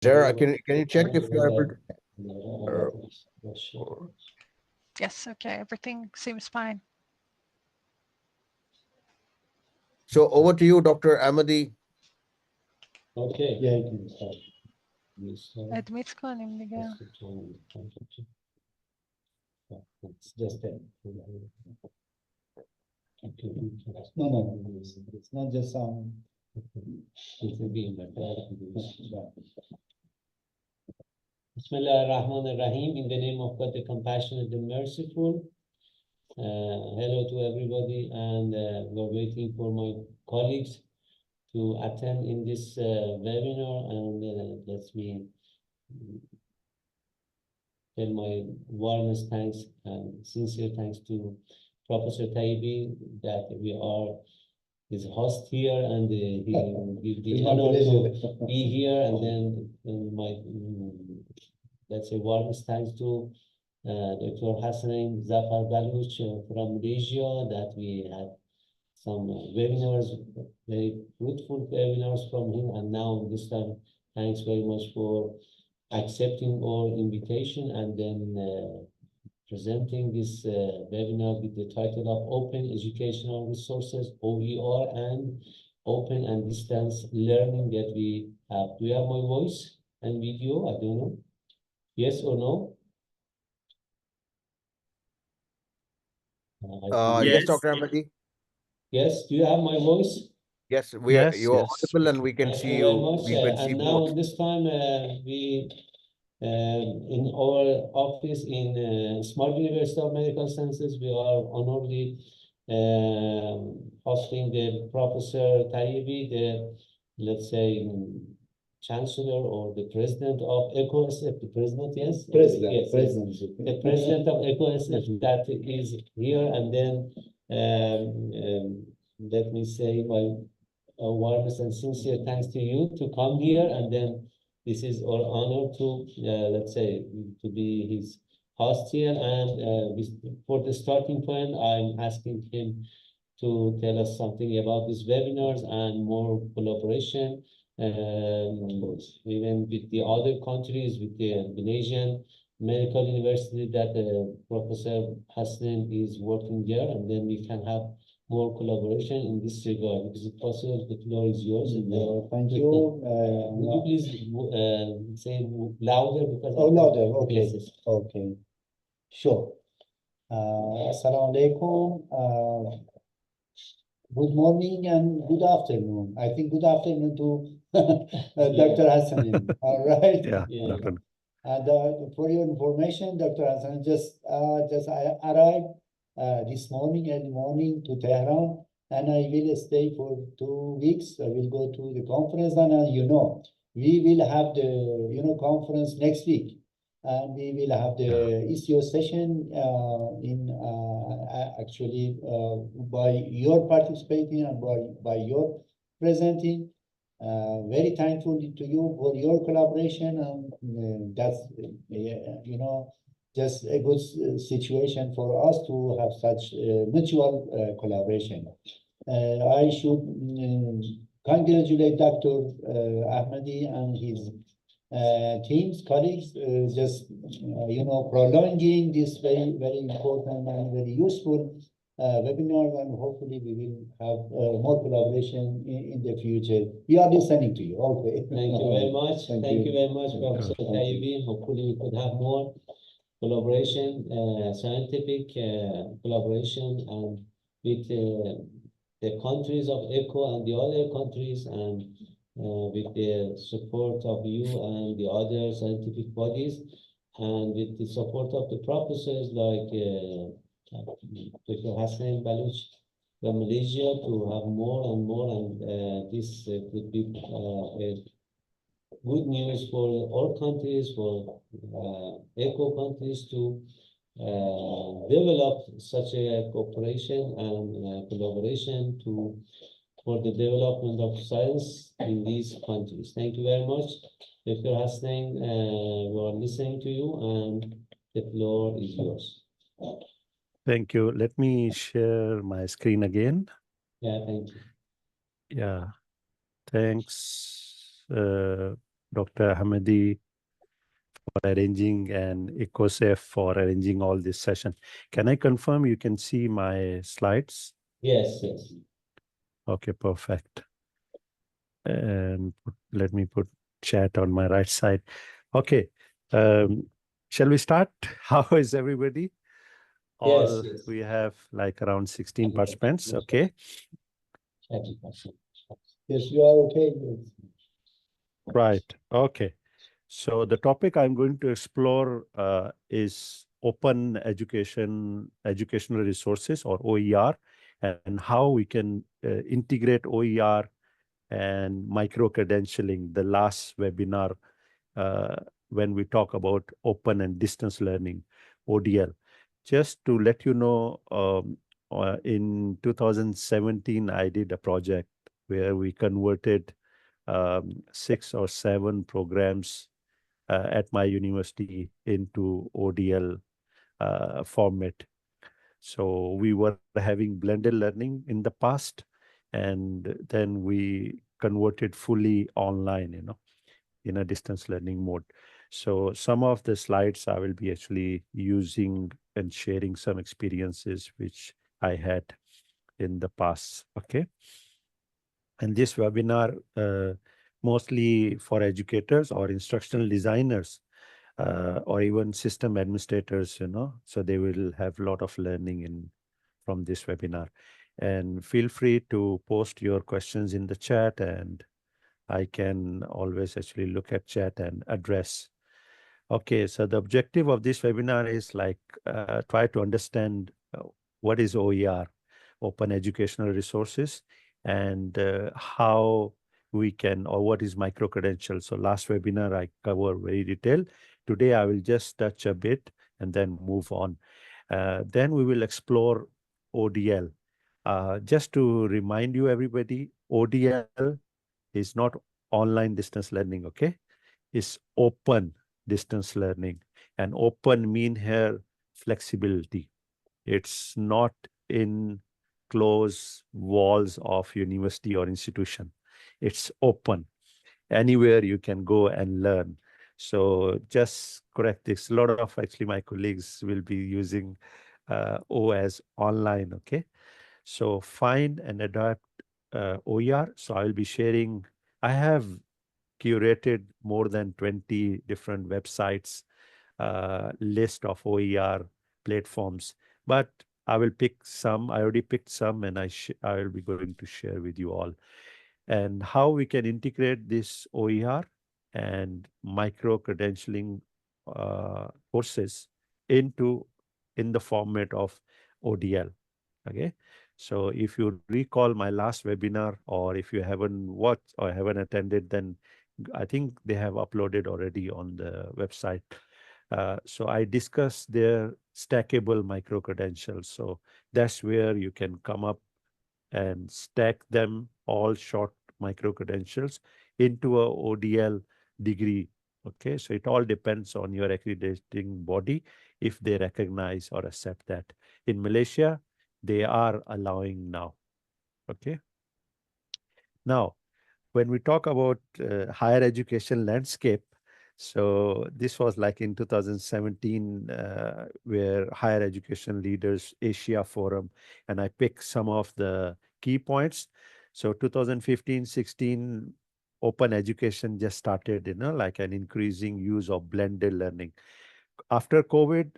Sarah, can you check if you're able to? Or- Yes, okay, everything seems fine. So over to you, Dr. Ahmadi. Okay, yeah, you can start. Admit کنیم دیگه. It's just that. No, it's not just some. It will be in the Bismillah ar-Rahman ar-Rahim, in the name of God, the compassionate and merciful. Hello to everybody, and we're waiting for my colleagues to attend in this webinar, and let me tell my warmest thanks and sincere thanks to Professor Taibi that we are his host here, and he give the honor to be here, and then my let's say warmest thanks to Dr. Hasnain Zafar Baloch from Malaysia, that we had some webinars, very fruitful webinars from him, and now this time, thanks very much for accepting our invitation and then presenting this webinar with the title of Open Educational Resources, OER, and Open and Distance Learning that we have. Do you have my voice and video? I don't know. Yes or no? Yes, Dr. Ahmadi. Yes, do you have my voice? Yes, Yes, you're yes. audible and we can Thank see you very you. much. We can see And now both. this time we in our office in Smart University of Medical Sciences, we are honorably hosting the Professor Taibi, the, let's say, Chancellor or the President of EcoSF, the President, yes? President, yes, President. Yes. The President of EcoSF that is here, and then let me say my warmest and sincere thanks to you to come here, and then this is our honor to, let's say, to be his host here. And for the starting point, I'm asking him to tell us something about these webinars and more collaboration, even with the other countries, with the Malaysian Medical University that Professor Hasnain is working there, and then we can have more collaboration in this regard. Is it possible? The floor is yours. Thank you. Would you please say louder? Because louder. Okay. Yes, yes. Okay. Sure. Assalamu alaikum. Good morning and good afternoon. I think good afternoon to Dr. Hasnain. All right. Yeah, Yeah. Dr. And for your information, Dr. Hasnain just arrived this morning, early morning, to Tehran, and I will stay for 2 weeks. I will go to the conference, and we will have the conference next week, and we will have the ECO session actually by your participating and by your presenting. Very thankful to you for your collaboration, and that's just a good situation for us to have such mutual collaboration. I should congratulate Dr. Ahmadi and his teams, colleagues, just prolonging this very, very important and very useful webinar, and hopefully we will have more collaboration in the future. We are listening to you. Okay. Thank you very much. Thank you very much, Professor you. Taibi. Hopefully we could have more collaboration, scientific collaboration, and with the countries of ECO and the other countries, and with the support of you and the other scientific bodies, and with the support of the professors like Dr. Hasnain Baloch from Malaysia, to have more and more, and this could be good news for all countries, for ECO countries, to develop such a cooperation and collaboration for the development of science in these countries. Thank you very much. Dr. Hasnain, we are listening to you, and the floor is yours. Thank you. Let me share my screen again. Yeah, thank you. Yeah, thanks. Dr. Hamidi for arranging and ECOSEF for arranging all this session. Can I confirm you can see my slides? Yes, yes. Okay, perfect. And let me put chat on my right side. Okay, shall we start? How is everybody? All Yes. we have like around 16 participants. Okay, Yes, you are okay. right. Okay. So the topic I'm going to explore is open educational resources, or OER, and how we can integrate OER and micro-credentialing, the last webinar uh, when we talk about open and distance learning, ODL. Just to let you know, in 2017, I did a project where we converted 6 or 7 programs at my university into ODL format. So we were having blended learning in the past, and then we converted fully online, in a distance learning mode. So some of the slides I will be actually using and sharing some experiences which I had in the past. Okay. And this webinar mostly for educators or instructional designers or even system administrators, so they will have a lot of learning from this webinar. And feel free to post your questions in the chat, and I can always actually look at chat and address. Okay, so the objective of this webinar is like try to understand what is OER, Open Educational Resources, and how we can, or what is micro-credentials. So last webinar I covered very detailed. Today I will just touch a bit and then move on. Then we will explore ODL. Just to remind you everybody, ODL is not online distance learning, okay? It's open distance learning. And open mean here flexibility. It's not in closed walls of university or institution. It's open. Anywhere you can go and learn. So just correct this. A lot of actually my colleagues will be using O as online, okay? So find and adapt OER. So I will be sharing, I have curated more than 20 different websites, list of OER platforms, but I will pick some. I already picked some, and I will be going to share with you all, and how we can integrate this OER and micro credentialing courses in the format of ODL. Okay. So if you recall my last webinar, or if you haven't watched or haven't attended, then I think they have uploaded already on the website. So I discussed their stackable micro credentials. So that's where you can come up and stack them, all short micro credentials, into a ODL degree. Okay, so it all depends on your accrediting body if they recognize or accept that. In Malaysia, they are allowing now. Okay. Now, when we talk about higher education landscape, so this was like in 2017, where Higher Education Leaders Asia Forum, and I picked some of the key points. So 2015-16, open education just started, like an increasing use of blended learning. After COVID,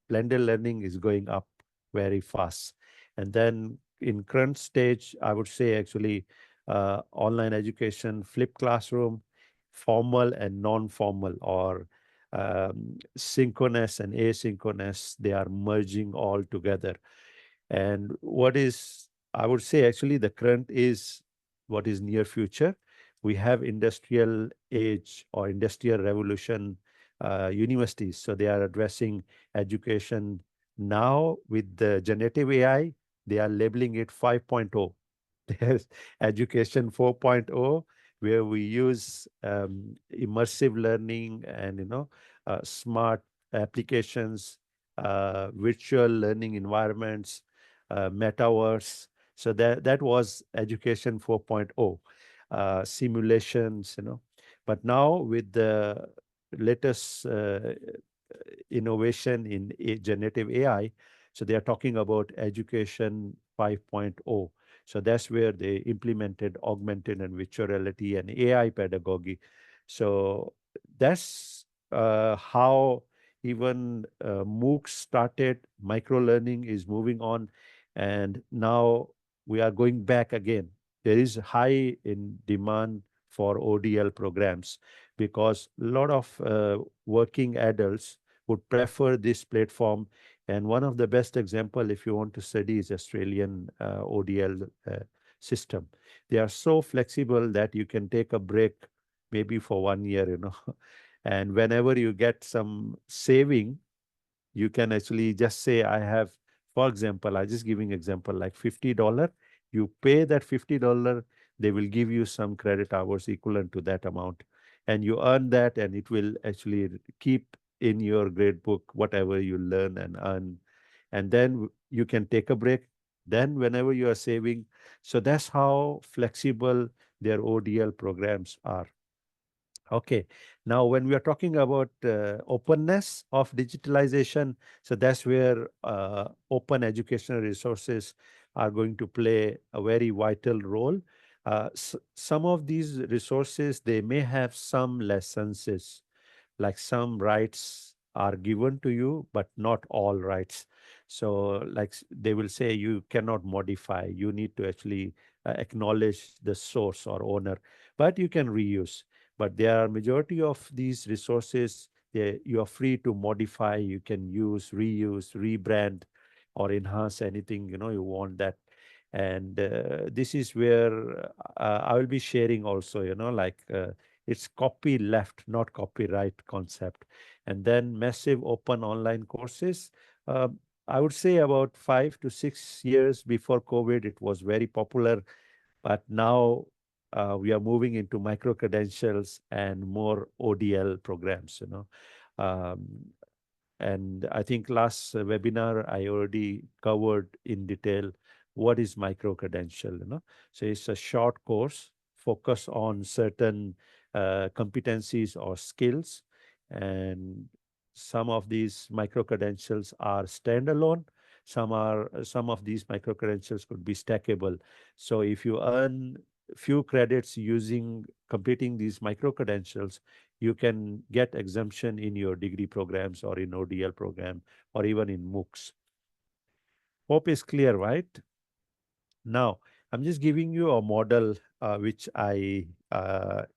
blended learning is going up very fast. And then in current stage, I would say actually online education, flipped classroom, formal and non-formal, or synchronous and asynchronous, they are merging all together. And what is, I would say actually the current is what is near future. We have industrial age or industrial revolution universities. So they are addressing education now with the generative AI. They are labeling it 5.0. There's education 4.0, where we use immersive learning and smart applications, virtual learning environments, metaverse. So that was education 4.0, simulations, But now with the latest innovation in generative AI, so they are talking about education 5.0. So that's where they implemented augmented and virtual reality and AI pedagogy. So that's how even MOOCs started. Micro learning is moving on, and now we are going back again. There is high in demand for ODL programs because a lot of working adults would prefer this platform. And one of the best example, if you want to study, is Australian ODL system. They are so flexible that you can take a break maybe for 1 year, and whenever you get some saving, you can actually just say, I have, for example, I just giving example like $50. You pay that $50, they will give you some credit hours equivalent to that amount. And you earn that, and it will actually keep in your grade book whatever you learn and earn. And then you can take a break. Then whenever you are saving. So that's how flexible their ODL programs are. Okay, now when we are talking about openness of digitalization, so that's where open educational resources are going to play a very vital role. Some of these resources, they may have some licenses, like some rights are given to you, but not all rights. So like they will say you cannot modify, you need to actually acknowledge the source or owner, but you can reuse. But there are majority of these resources, you are free to modify, you can use, reuse, rebrand, or enhance anything, you want that. And this is where I will be sharing also, like it's copy left, not copyright concept. And then massive open online courses. Uh, I would say about 5 to 6 years before COVID, it was very popular, but now we are moving into micro credentials and more ODL programs, Um, and I think last webinar, I already covered in detail what is micro credential, So it's a short course focus on certain competencies or skills. And some of these micro credentials are standalone. Some of these micro credentials could be stackable. So if you earn few credits using completing these micro credentials, you can get exemption in your degree programs or in ODL program or even in MOOCs. Hope is clear, right? Now, I'm just giving you a model which I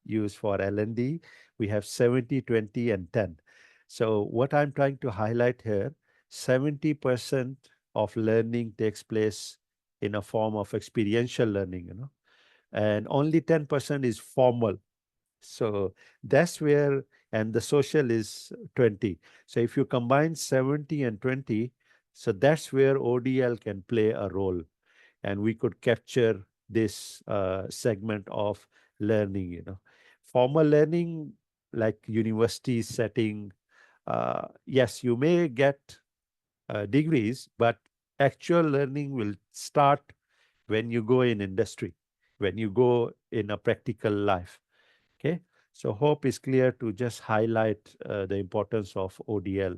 use for L&D. We have 70, 20, and 10. So what I'm trying to highlight here, 70% of learning takes place in a form of experiential learning, and only 10% is formal. So that's where, and the social is 20. So if you combine 70 and 20, so that's where ODL can play a role. And we could capture this segment of learning, Formal learning, like university setting, yes, you may get degrees, but actual learning will start when you go in industry, when you go in a practical life. Okay, so hope is clear to just highlight the importance of ODL.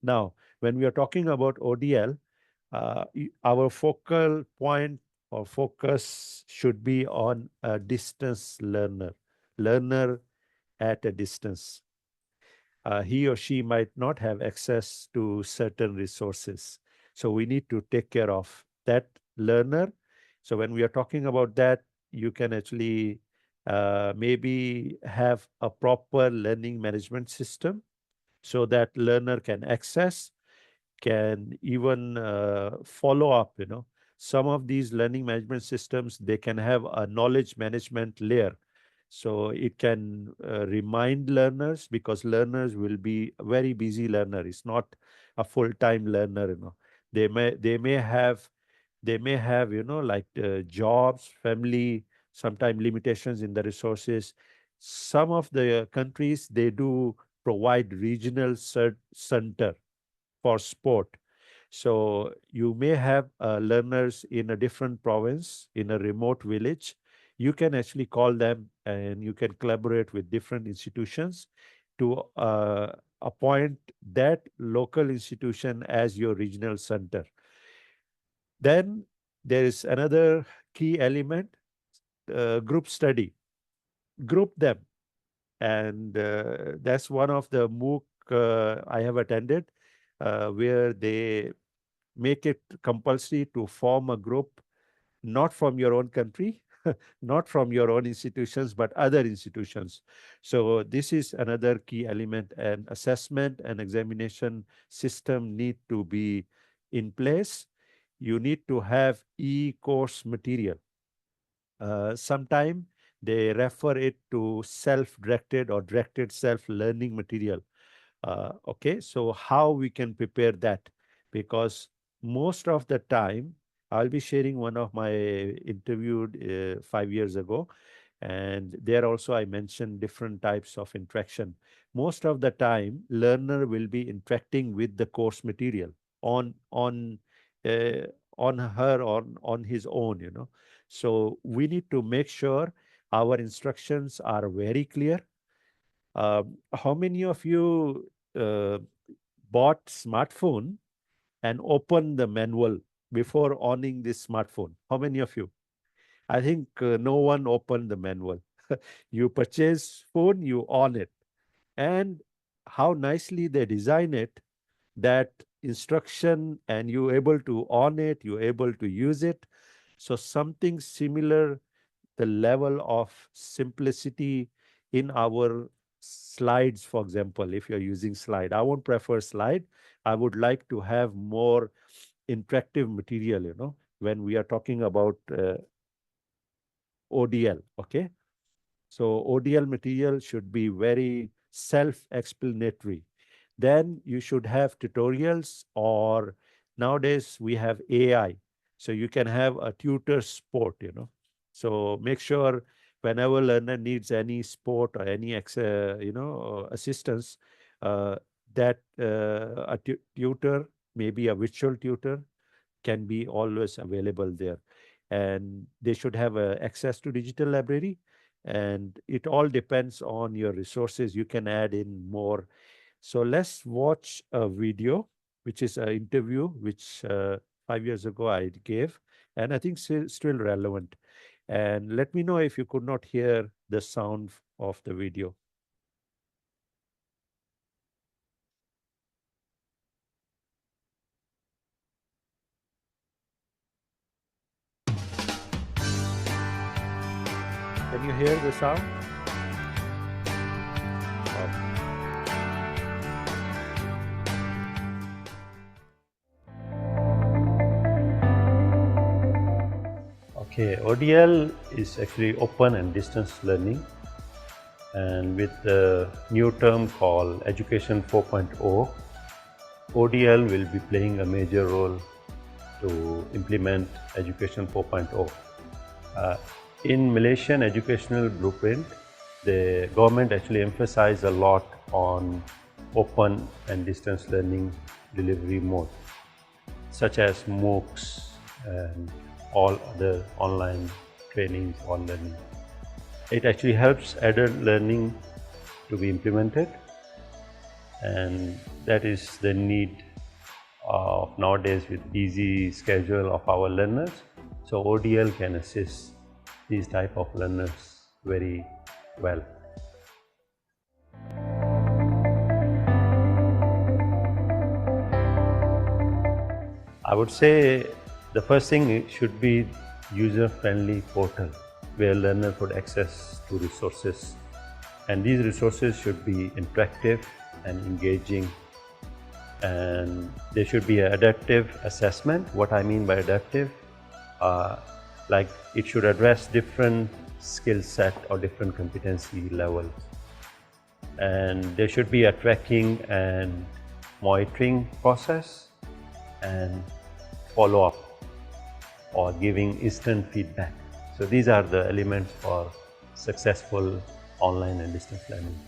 Now, when we are talking about ODL, our focal point or focus should be on a distance learner at a distance. He or she might not have access to certain resources. So we need to take care of that learner. So when we are talking about that, you can actually maybe have a proper learning management system so that learner can access, can even follow up, Some of these learning management systems, they can have a knowledge management layer. So it can remind learners, because learners will be a very busy learner. It's not a full-time learner, They may have, like jobs, family, sometimes limitations in the resources. Some of the countries, they do provide regional center for sport. So you may have learners in a different province, in a remote village. you can actually call them and you can collaborate with different institutions to appoint that local institution as your regional center. Then there is another key element, group study. Group them. And that's one of the MOOC I have attended, where they make it compulsory to form a group, not from your own country, not from your own institutions, but other institutions. So this is another key element, and assessment and examination system need to be in place. You need to have e-course material. Sometime they refer it to self-directed or directed self-learning material. Okay, so how we can prepare that? Because most of the time, I'll be sharing one of my interviewed 5 years ago, and there also I mentioned different types of interaction. Most of the time, learner will be interacting with the course material on uh, on her or on his own, you know. So we need to make sure our instructions are very clear. How many of you bought smartphone and opened the manual before owning this smartphone? How many of you? I think no one opened the manual. You purchase phone, you own it. And how nicely they design it, that instruction, and you're able to own it, you're able to use it. So something similar, the level of simplicity in our slides, for example, if you're using slide. I won't prefer slide. I would like to have more interactive material, you know, when we are talking about ODL, okay? So ODL material should be very self-explanatory. Then you should have tutorials, or nowadays we have AI. So you can have a tutor support, you know. So make sure whenever learner needs any support or any assistance, uh, that a tutor, maybe a virtual tutor, can be always available there. And they should have access to digital library. And it all depends on your resources. You can add in more. So let's watch a video, which is an interview which 5 years ago I gave, and I think still relevant. And let me know if you could not hear the sound of the video. Can you hear the sound? Okay, ODL is actually open and distance learning, and with the new term called Education 4.0, ODL will be playing a major role to implement Education 4.0. In Malaysian educational blueprint, the government actually emphasized a lot on open and distance learning delivery mode, such as MOOCs and all other online trainings or learning. It actually helps adult learning to be implemented, and that is the need of nowadays with busy schedule of our learners. So ODL can assist these type of learners very well. I would say the first thing should be user-friendly portal where learners would access to resources, and these resources should be interactive and engaging, and there should be an adaptive assessment. What I mean by adaptive, like it should address different skill set or different competency levels, and there should be a tracking and monitoring process and follow-up or giving instant feedback. So these are the elements for successful online and distance learning.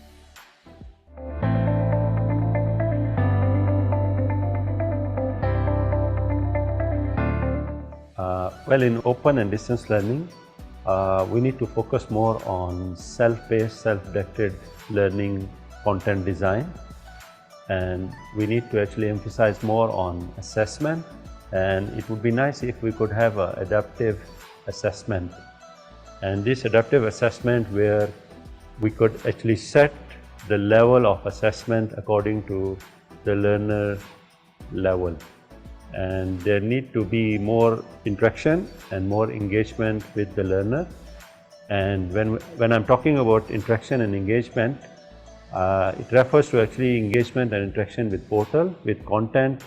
Well, in open and distance learning, we need to focus more on self-paced, self-directed learning content design, and we need to actually emphasize more on assessment, and it would be nice if we could have an adaptive assessment. And this adaptive assessment where we could actually set the level of assessment according to the learner level. And there need to be more interaction and more engagement with the learner. And when I'm talking about interaction and engagement, it refers to actually engagement and interaction with portal, with content,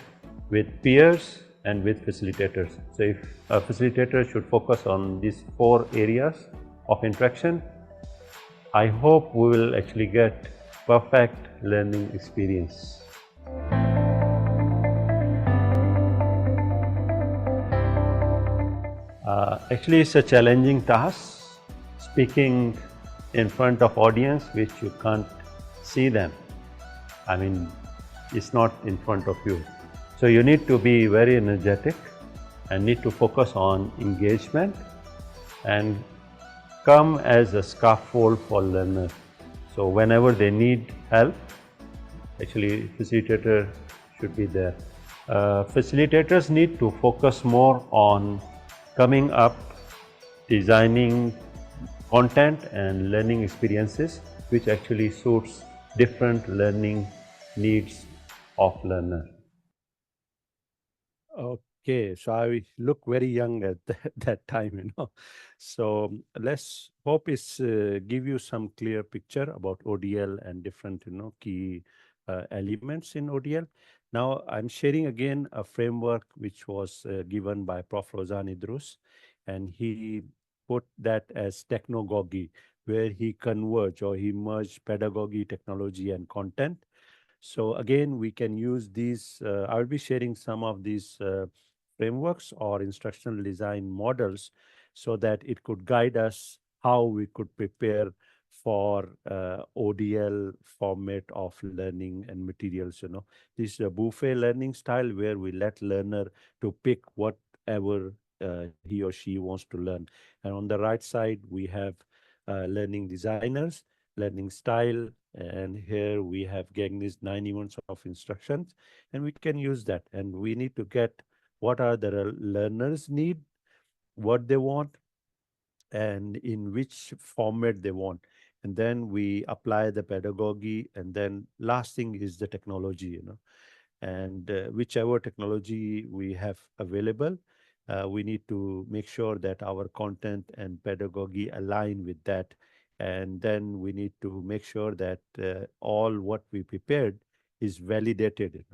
with peers, and with facilitators. So if a facilitator should focus on these 4 areas of interaction, I hope we will actually get perfect learning experience. Actually, it's a challenging task, speaking in front of audience which you can't see them. I mean, it's not in front of you. So you need to be very energetic and need to focus on engagement and come as a scaffold for learners. So whenever they need help, actually facilitator should be there. Facilitators need to focus more on coming up, designing content and learning experiences which actually suits different learning needs of learner. Okay, so I look very young at that time, So let's hope it's give you some clear picture about ODL and different, key elements in ODL. Now I'm sharing again a framework which was given by Prof. Rozan Idrus, and he put that as technogogy, where he converged or he merged pedagogy, technology, and content. So again, we can use these. I'll be sharing some of these frameworks or instructional design models so that it could guide us how we could prepare for ODL format of learning and materials. This is a buffet learning style where we let learner to pick whatever he or she wants to learn. And on the right side, we have learning designers, learning style, and here we have Gagne's 9 events of instructions, and we can use that. And we need to get what are the learners need, what they want, and in which format they want. And then we apply the pedagogy, and then last thing is the technology, and whichever technology we have available, we need to make sure that our content and pedagogy align with that. And then we need to make sure that all what we prepared is validated,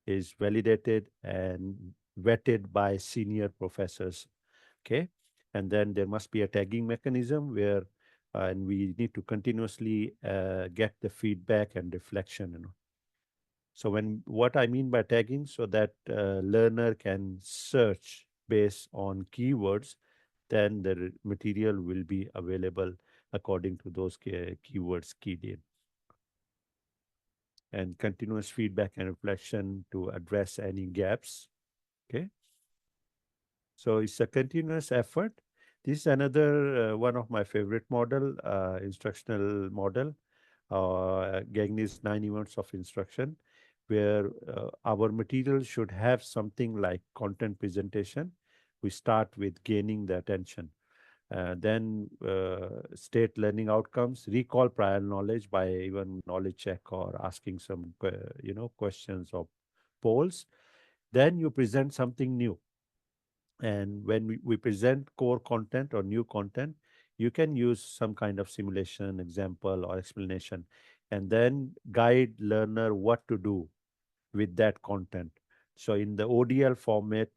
is validated and vetted by senior professors. Okay. And then there must be a tagging mechanism where and we need to continuously get the feedback and reflection. So what I mean by tagging, so that learner can search based on keywords, then the material will be available according to those keywords keyed in. And continuous feedback and reflection to address any gaps. Okay. So it's a continuous effort. This is another one of my favorite model, instructional model, Gagne's 9 events of instruction, where our material should have something like content presentation. We start with gaining the attention. Then state learning outcomes, recall prior knowledge by even knowledge check or asking some, questions or polls. Then you present something new. And when we present core content or new content, you can use some kind of simulation, example, or explanation, and then guide learner what to do with that content. So in the ODL format,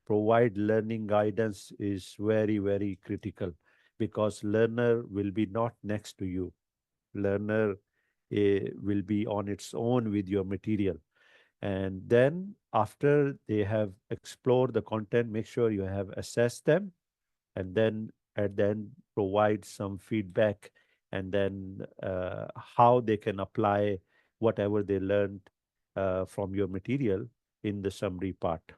provide learning guidance is very, very critical because learner will be not next to you. Learner will be on its own with your material. And then after they have explored the content, make sure you have assessed them, and then provide some feedback, and then how they can apply whatever they learned from your material in the summary part.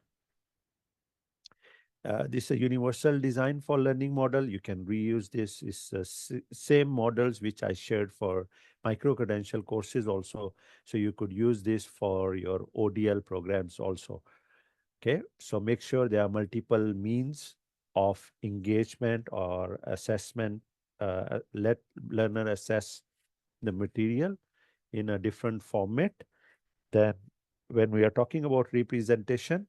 This is a universal design for learning model. You can reuse this. It's same models which I shared for micro-credential courses also. So you could use this for your ODL programs also. Okay, so make sure there are multiple means of engagement or assessment. Let learner assess the material in a different format. Then when we are talking about representation,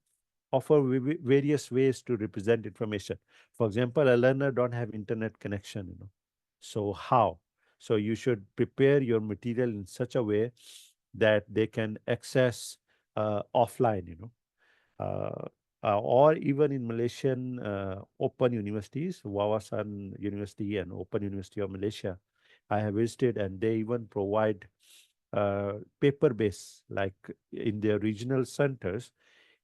offer various ways to represent information. For example, a learner don't have internet connection, So how? So you should prepare your material in such a way that they can access offline, or even in Malaysian open universities, Wawasan University and Open University of Malaysia, I have visited, and they even provide paper base, like in their regional centers.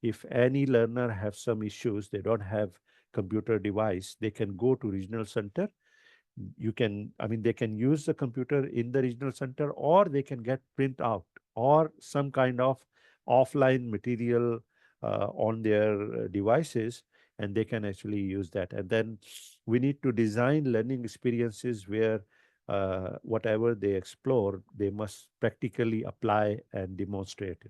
If any learner have some issues, they don't have computer device, they can go to regional center. You can, I mean, they can use the computer in the regional center, or they can get print out or some kind of offline material on their devices, and they can actually use that. And then we need to design learning experiences where whatever they explore, they must practically apply and demonstrate,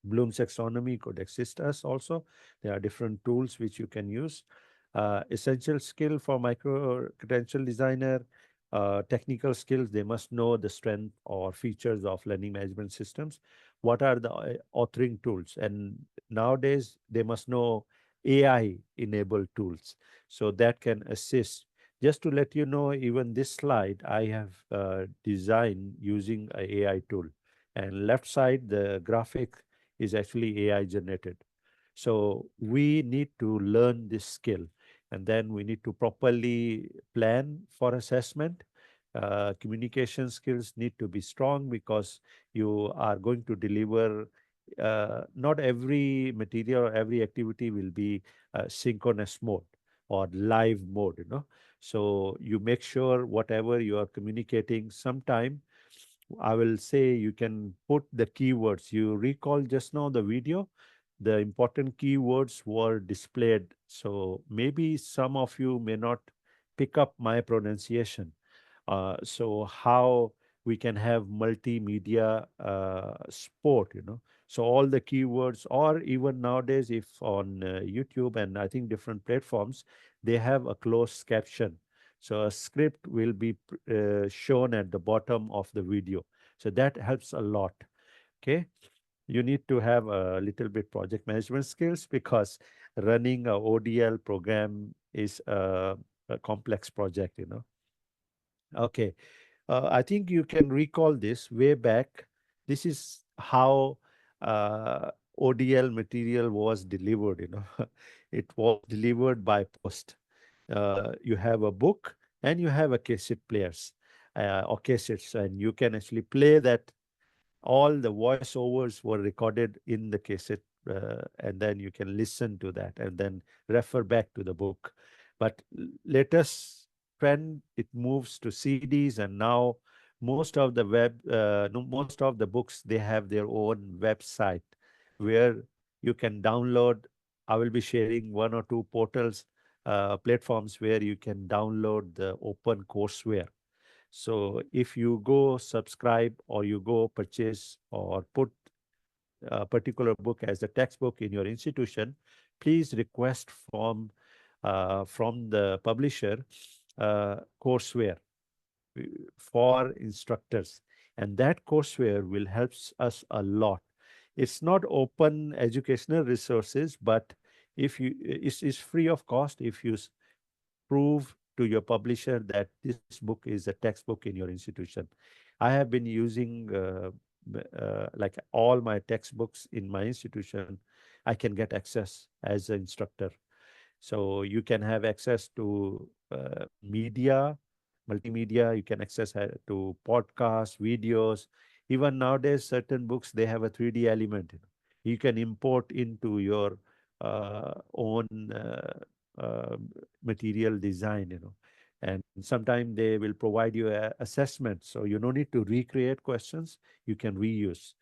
Bloom's taxonomy could assist us also. There are different tools which you can use. Essential skill for micro credential designer, technical skills, they must know the strength or features of learning management systems. What are the authoring tools? And nowadays, they must know AI enabled tools. So that can assist. Just to let you know, even this slide I have designed using a AI tool. And left side, the graphic is actually AI generated. So we need to learn this skill, and then we need to properly plan for assessment. Communication skills need to be strong because you are going to deliver. Not every material or every activity will be synchronous mode or live mode, So you make sure whatever you are communicating, sometime I will say you can put the keywords. You recall just now the video, the important keywords were displayed. So maybe some of you may not pick up my pronunciation. So how we can have multimedia sport, So all the keywords, or even nowadays, if on YouTube and I think different platforms, they have a closed caption. So a script will be shown at the bottom of the video. So that helps a lot. Okay. You need to have a little bit project management skills because running a ODL program is a complex project, Okay. I think you can recall this way back. This is how ODL material was delivered, It was delivered by post. You have a book and you have a cassette players or cassettes, and you can actually play that. All the voiceovers were recorded in the cassette, and then you can listen to that and then refer back to the book. But latest trend, it moves to CDs, and now most of the no, most of the books, they have their own website where you can download. I will be sharing one or two portals, platforms where you can download the open courseware. So if you go subscribe or you go purchase or put a particular book as a textbook in your institution, please request from the publisher courseware for instructors, and that courseware will helps us a lot. It's not open educational resources, but if you it's free of cost if you prove to your publisher that this book is a textbook in your institution. I have been using like all my textbooks in my institution. I can get access as an instructor. So you can have access to media, multimedia. You can access to podcasts, videos. Even nowadays, certain books, they have a 3D element. You can import into your own material design, And sometimes they will provide you a assessment. So you don't need to recreate questions. You can reuse.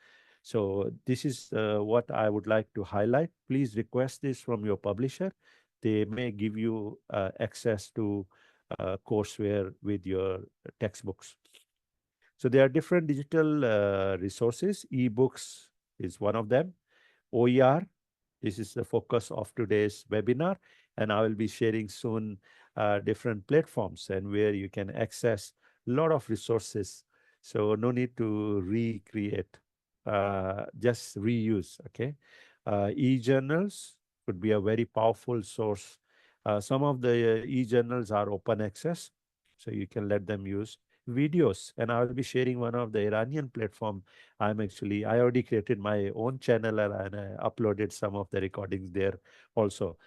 So this is what I would like to highlight. Please request this from your publisher. They may give you access to courseware with your textbooks. So there are different digital resources. Ebooks is one of them. OER, this is the focus of today's webinar, and I will be sharing soon different platforms and where you can access a lot of resources. So no need to recreate, just reuse, okay? E-journals could be a very powerful source. Some of the e-journals are open access, so you can let them use videos. And I will be sharing one of the Iranian platform. I already created my own channel and I uploaded some of the recordings there also.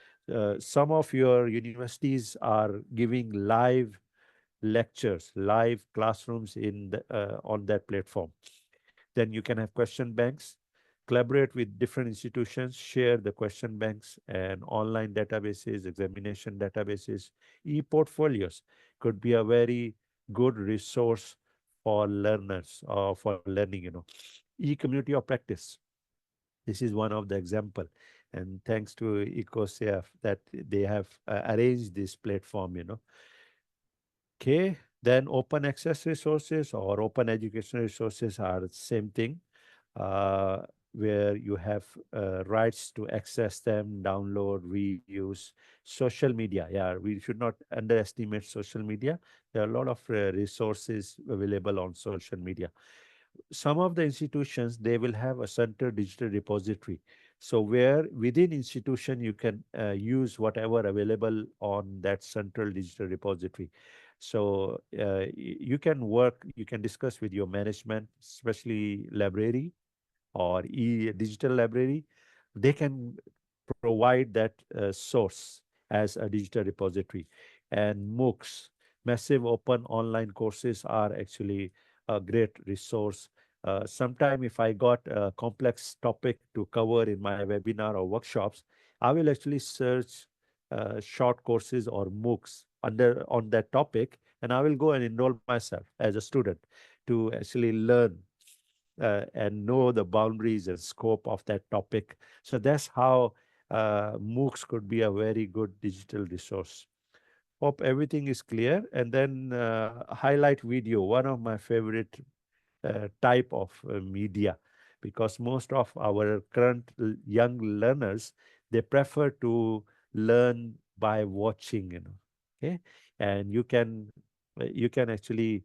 Some of your universities are giving live lectures, live classrooms in on that platform. Then you can have question banks, collaborate with different institutions, share the question banks and online databases, examination databases, e-portfolios could be a very good resource for learners or for learning, E-community of practice. This is one of the example. And thanks to EcoSAF that they have arranged this platform. Okay, then open access resources or open educational resources are the same thing, uh, where you have rights to access them, download, reuse. Social media, yeah, we should not underestimate social media. There are a lot of resources available on social media. Some of the institutions, they will have a center digital repository. So where within institution, you can use whatever available on that central digital repository. So you can work, you can discuss with your management, especially library or digital library. They can provide that source as a digital repository. And MOOCs, massive open online courses, are actually a great resource. Sometime if I got a complex topic to cover in my webinar or workshops, I will actually search short courses or MOOCs on that topic, and I will go and enroll myself as a student to actually learn and know the boundaries and scope of that topic. So that's how MOOCs could be a very good digital resource. Hope everything is clear. And then highlight video, one of my favorite type of media, because most of our current young learners, they prefer to learn by watching. Okay, and you can actually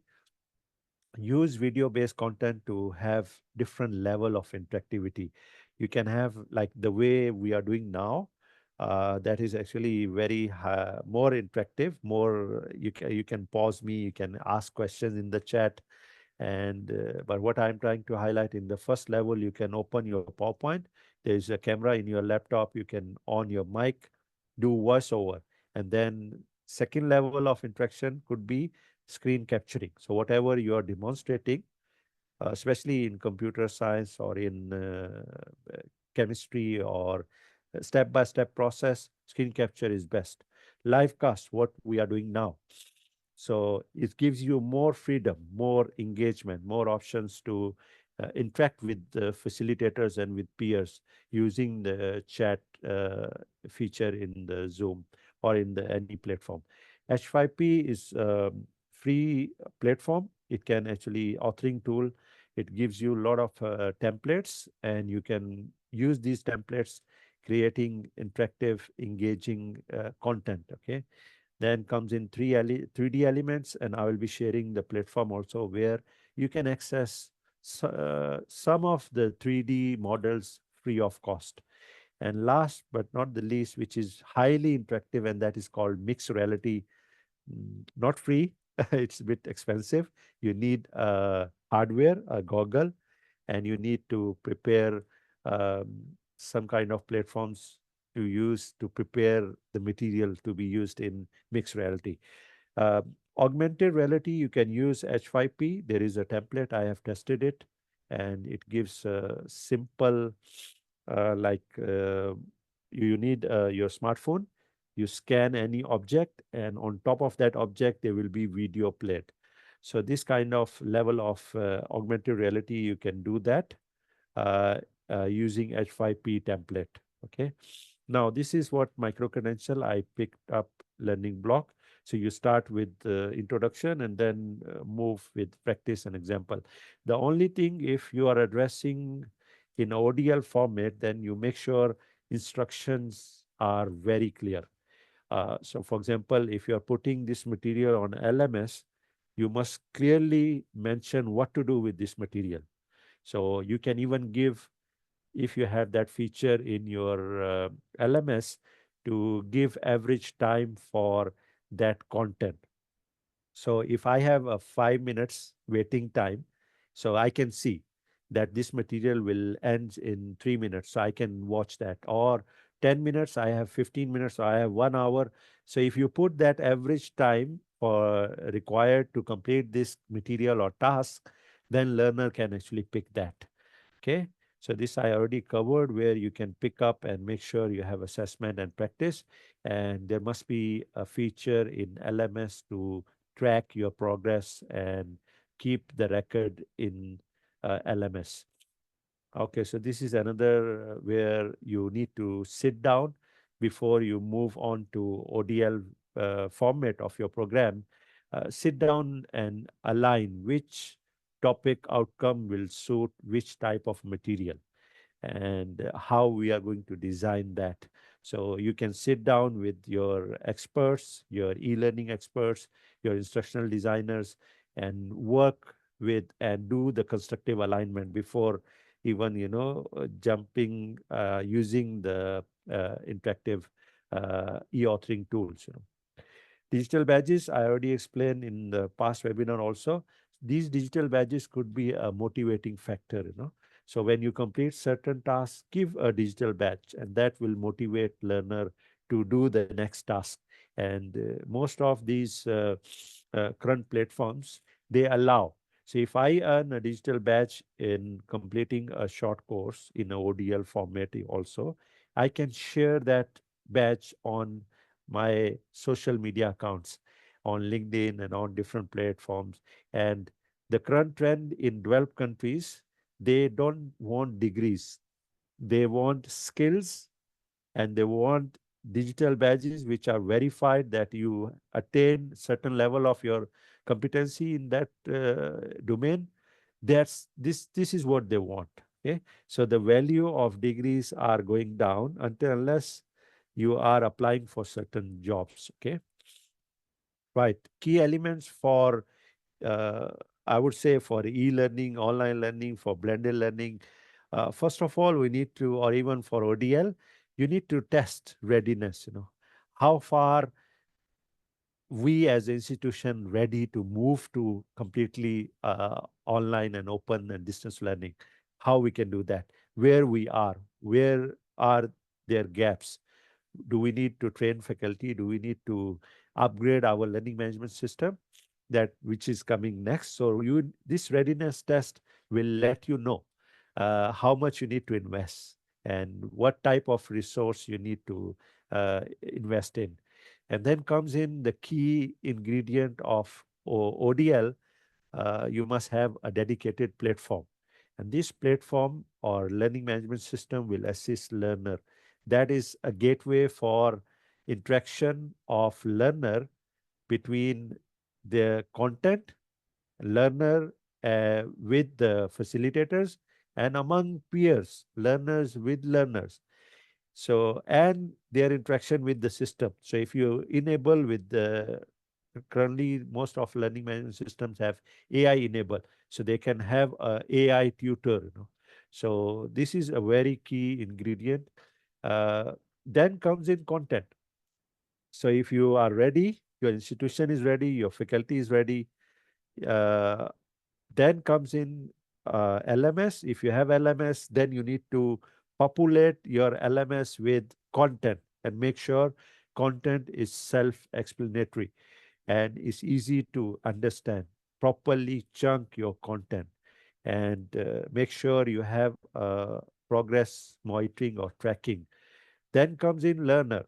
use video-based content to have different level of interactivity. You can have like the way we are doing now. That is actually very more interactive. More you can pause me. You can ask questions in the chat. And but what I'm trying to highlight, in the first level, you can open your PowerPoint. There is a camera in your laptop. You can on your mic, do voiceover, and then second level of interaction could be screen capturing. So whatever you are demonstrating, especially in computer science or in chemistry or step-by-step process, screen capture is best. Live cast, what we are doing now. So it gives you more freedom, more engagement, more options to interact with the facilitators and with peers using the chat feature in the Zoom or in any platform. H5P is free platform. It can actually authoring tool. It gives you a lot of templates, and you can use these templates creating interactive, engaging content. Okay. Then comes in 3D elements, and I will be sharing the platform also where you can access some of the 3D models free of cost. And last but not the least, which is highly interactive, and that is called mixed reality. Not free, it's a bit expensive. You need hardware, a goggle, and you need to prepare some kind of platforms to use to prepare the material to be used in mixed reality. Uh, Augmented reality, you can use H5P. There is a template. I have tested it, and it gives simple, like you need your smartphone. You scan any object, and on top of that object, there will be video played. So this kind of level of augmented reality, you can do that. using H5P template. Okay. Now, this is what micro-credential I picked up learning block. So you start with the introduction and then move with practice and example. The only thing, if you are addressing in ODL format, then you make sure instructions are very clear. So for example, if you are putting this material on LMS, you must clearly mention what to do with this material. So you can even give, if you have that feature in your LMS, to give average time for that content. So if I have a 5 minutes waiting time, so I can see that this material will end in 3 minutes, so I can watch that. Or 10 minutes, I have 15 minutes, so I have 1 hour. So if you put that average time for required to complete this material or task, then learner can actually pick that. Okay. So this I already covered, where you can pick up and make sure you have assessment and practice. And there must be a feature in LMS to track your progress and keep the record in LMS. Okay, so this is another where you need to sit down before you move on to ODL format of your program. Sit down and align which topic outcome will suit which type of material, and how we are going to design that. So you can sit down with your experts, your e-learning experts, your instructional designers, and work with and do the constructive alignment before even, jumping, using the interactive e-authoring tools. Digital badges, I already explained in the past webinar also. These digital badges could be a motivating factor. So when you complete certain tasks, give a digital badge, and that will motivate learner to do the next task. And most of these current platforms, they allow. So if I earn a digital badge in completing a short course in a ODL format also, I can share that badge on my social media accounts, on LinkedIn and on different platforms. And the current trend in developed countries, they don't want degrees. They want skills, and they want digital badges which are verified that you attain certain level of your competency in that domain. This is what they want. Okay, so the value of degrees are going down unless you are applying for certain jobs. Okay, right. Key elements for uh, I would say for e-learning, online learning, for blended learning. First of all, we need to, or even for ODL, you need to test readiness. How far we as an institution ready to move to completely online and open and distance learning. How we can do that? Where we are? Where are there gaps? Do we need to train faculty? Do we need to upgrade our learning management system, that which is coming next? So this readiness test will let you know how much you need to invest and what type of resource you need to invest in. And then comes in the key ingredient of ODL. You must have a dedicated platform. And this platform or learning management system will assist learner. That is a gateway for interaction of learner between the content, learner with the facilitators, and among peers, learners with learners. So, and their interaction with the system. So if you enable with the, currently most of learning management systems have AI enabled, so they can have a AI tutor. So this is a very key ingredient. Then comes in content. So if you are ready, your institution is ready, your faculty is ready, uh, then comes in LMS. If you have LMS, then you need to populate your LMS with content and make sure content is self-explanatory and is easy to understand. Properly chunk your content and make sure you have progress monitoring or tracking. Then comes in learner.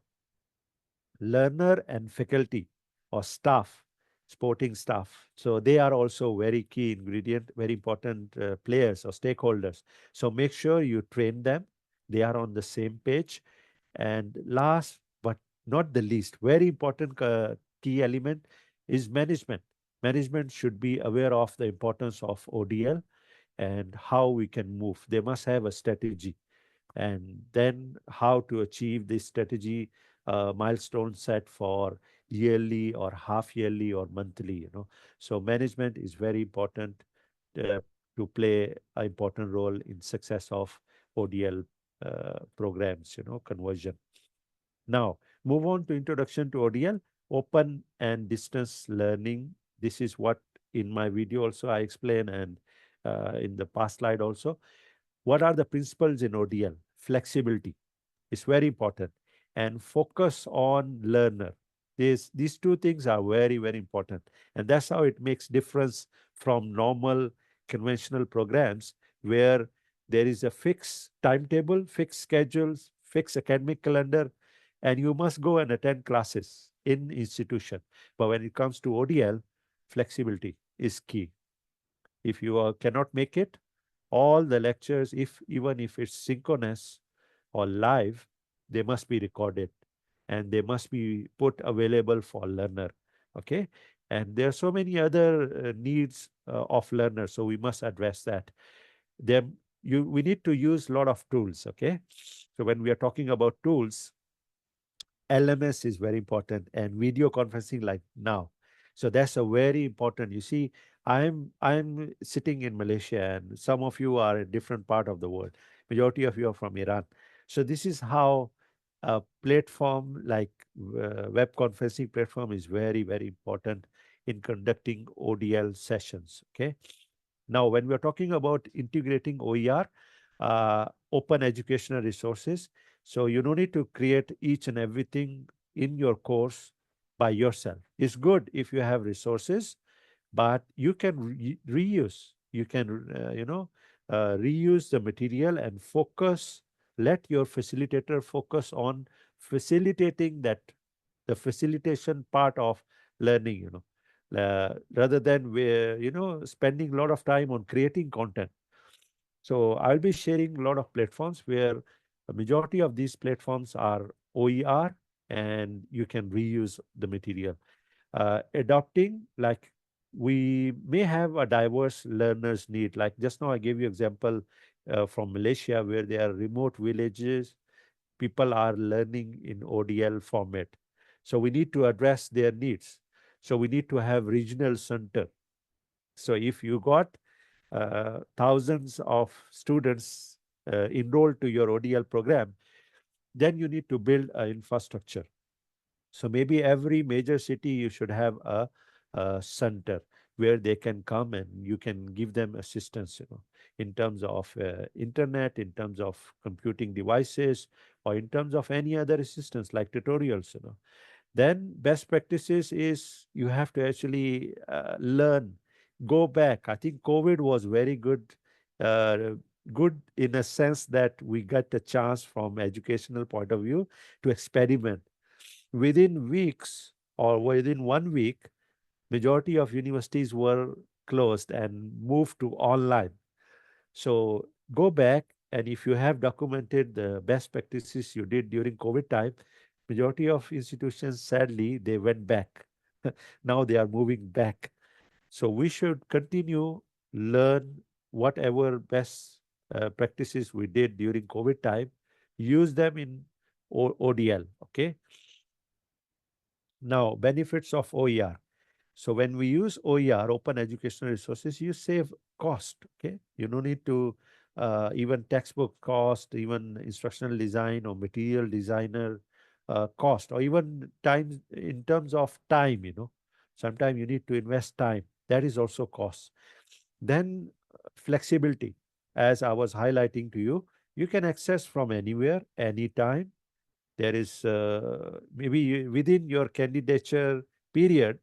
Learner and faculty or staff, sporting staff. So they are also very key ingredient, very important players or stakeholders. So make sure you train them. They are on the same page. And last but not the least, very important key element is management. Management should be aware of the importance of ODL and how we can move. They must have a strategy, and then how to achieve this strategy milestone set for yearly or half yearly or monthly, so management is very important uh, to play an important role in success of ODL programs, conversion. Now move on to introduction to ODL. Open and distance learning, this is what in my video also I explain, and in the past slide also. What are the principles in ODL? Flexibility is very important, and focus on learner. These two things are very, very important. And that's how it makes difference from normal conventional programs where there is a fixed timetable, fixed schedules, fixed academic calendar, and you must go and attend classes in institution. But when it comes to ODL, flexibility is key. If you cannot make it, all the lectures, even if it's synchronous or live, they must be recorded and they must be put available for learner. Okay. And there are so many other needs of learners, so we must address that. Then we need to use a lot of tools. Okay. So when we are talking about tools, LMS is very important, and video conferencing like now. So that's a very important. You see, I'm sitting in Malaysia, and some of you are in different part of the world. Majority of you are from Iran. So this is how a platform like web conferencing platform is very, very important in conducting ODL sessions. Okay. Now, when we're talking about integrating OER, open educational resources, so you don't need to create each and everything in your course by yourself. It's good if you have resources, but you can reuse. You can, reuse the material and focus. Let your facilitator focus on facilitating the facilitation part of learning. Rather than spending a lot of time on creating content. So I'll be sharing a lot of platforms where the majority of these platforms are OER, and you can reuse the material. Adopting, like, we may have a diverse learners need. Like just now I gave you example from Malaysia where there are remote villages. People are learning in ODL format. So we need to address their needs. So we need to have regional center. So if you got thousands of students enrolled to your ODL program, then you need to build an infrastructure. So maybe every major city you should have a center where they can come and you can give them assistance, in terms of internet, in terms of computing devices, or in terms of any other assistance like tutorials. Then best practices is you have to actually learn, go back. I think COVID was very good in a sense that we got a chance from educational point of view to experiment. Within weeks or within 1 week, majority of universities were closed and moved to online. So go back, and if you have documented the best practices you did during COVID time, majority of institutions, sadly, they went back. Now they are moving back. So we should continue learn whatever best practices we did during COVID time, use them in ODL. Okay. Now, benefits of OER. So when we use OER, open educational resources, you save cost. Okay, you don't need to even textbook cost, even instructional design or material designer cost, or even time in terms of time. Sometimes you need to invest time. That is also cost. Then flexibility, as I was highlighting to you, you can access from anywhere, anytime. There is maybe within your candidature period,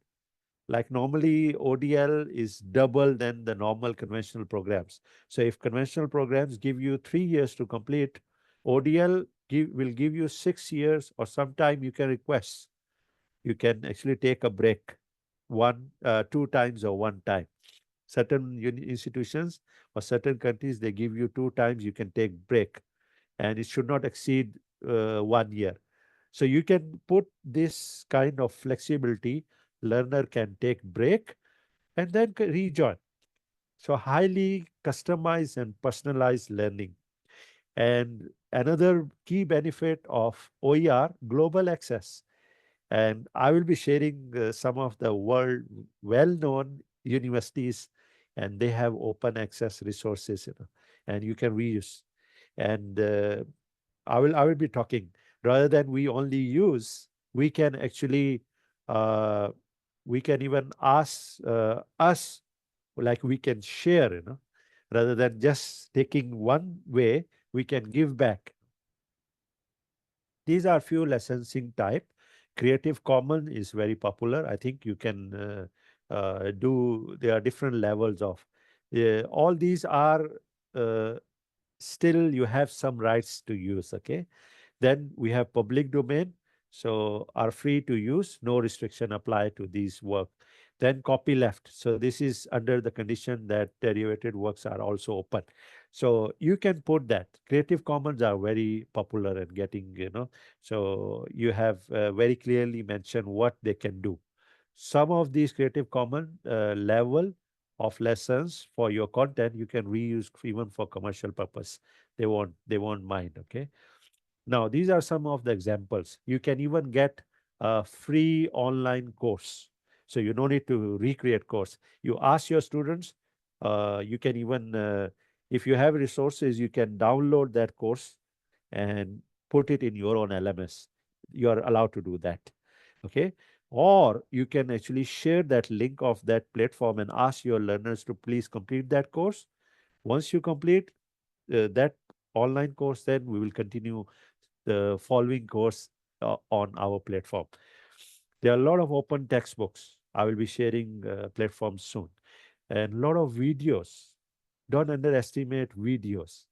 like normally ODL is double than the normal conventional programs. So if conventional programs give you 3 years to complete, ODL will give you 6 years, or sometime you can request. You can actually take a break two times or one time. Certain institutions or certain countries, they give you two times, you can take break, and it should not exceed 1 year. So you can put this kind of flexibility. Learner can take break and then rejoin. So highly customized and personalized learning. And another key benefit of OER, global access. And I will be sharing some of the world well-known universities, and they have open access resources, and you can reuse. And I will be talking, rather than we only use, we can actually uh, we can even ask us, like we can share, rather than just taking one way, we can give back. These are few licensing type. Creative Commons is very popular. I think you can do, there are different levels of, all these are uh, still you have some rights to use, okay? Then we have public domain, so are free to use, no restriction apply to these work. Then copyleft. So this is under the condition that derivated works are also open. So you can put that. Creative Commons are very popular and getting, so you have very clearly mentioned what they can do. Some of these Creative Commons level of lessons for your content, you can reuse even for commercial purpose. They won't mind, okay? Now, these are some of the examples. You can even get a free online course. So you don't need to recreate course. You ask your students, you can even, if you have resources, you can download that course and put it in your own LMS. You are allowed to do that, okay? Or you can actually share that link of that platform and ask your learners to please complete that course. Once you complete that online course, then we will continue the following course on our platform. There are a lot of open textbooks. I will be sharing platforms soon. And a lot of videos. Don't underestimate videos.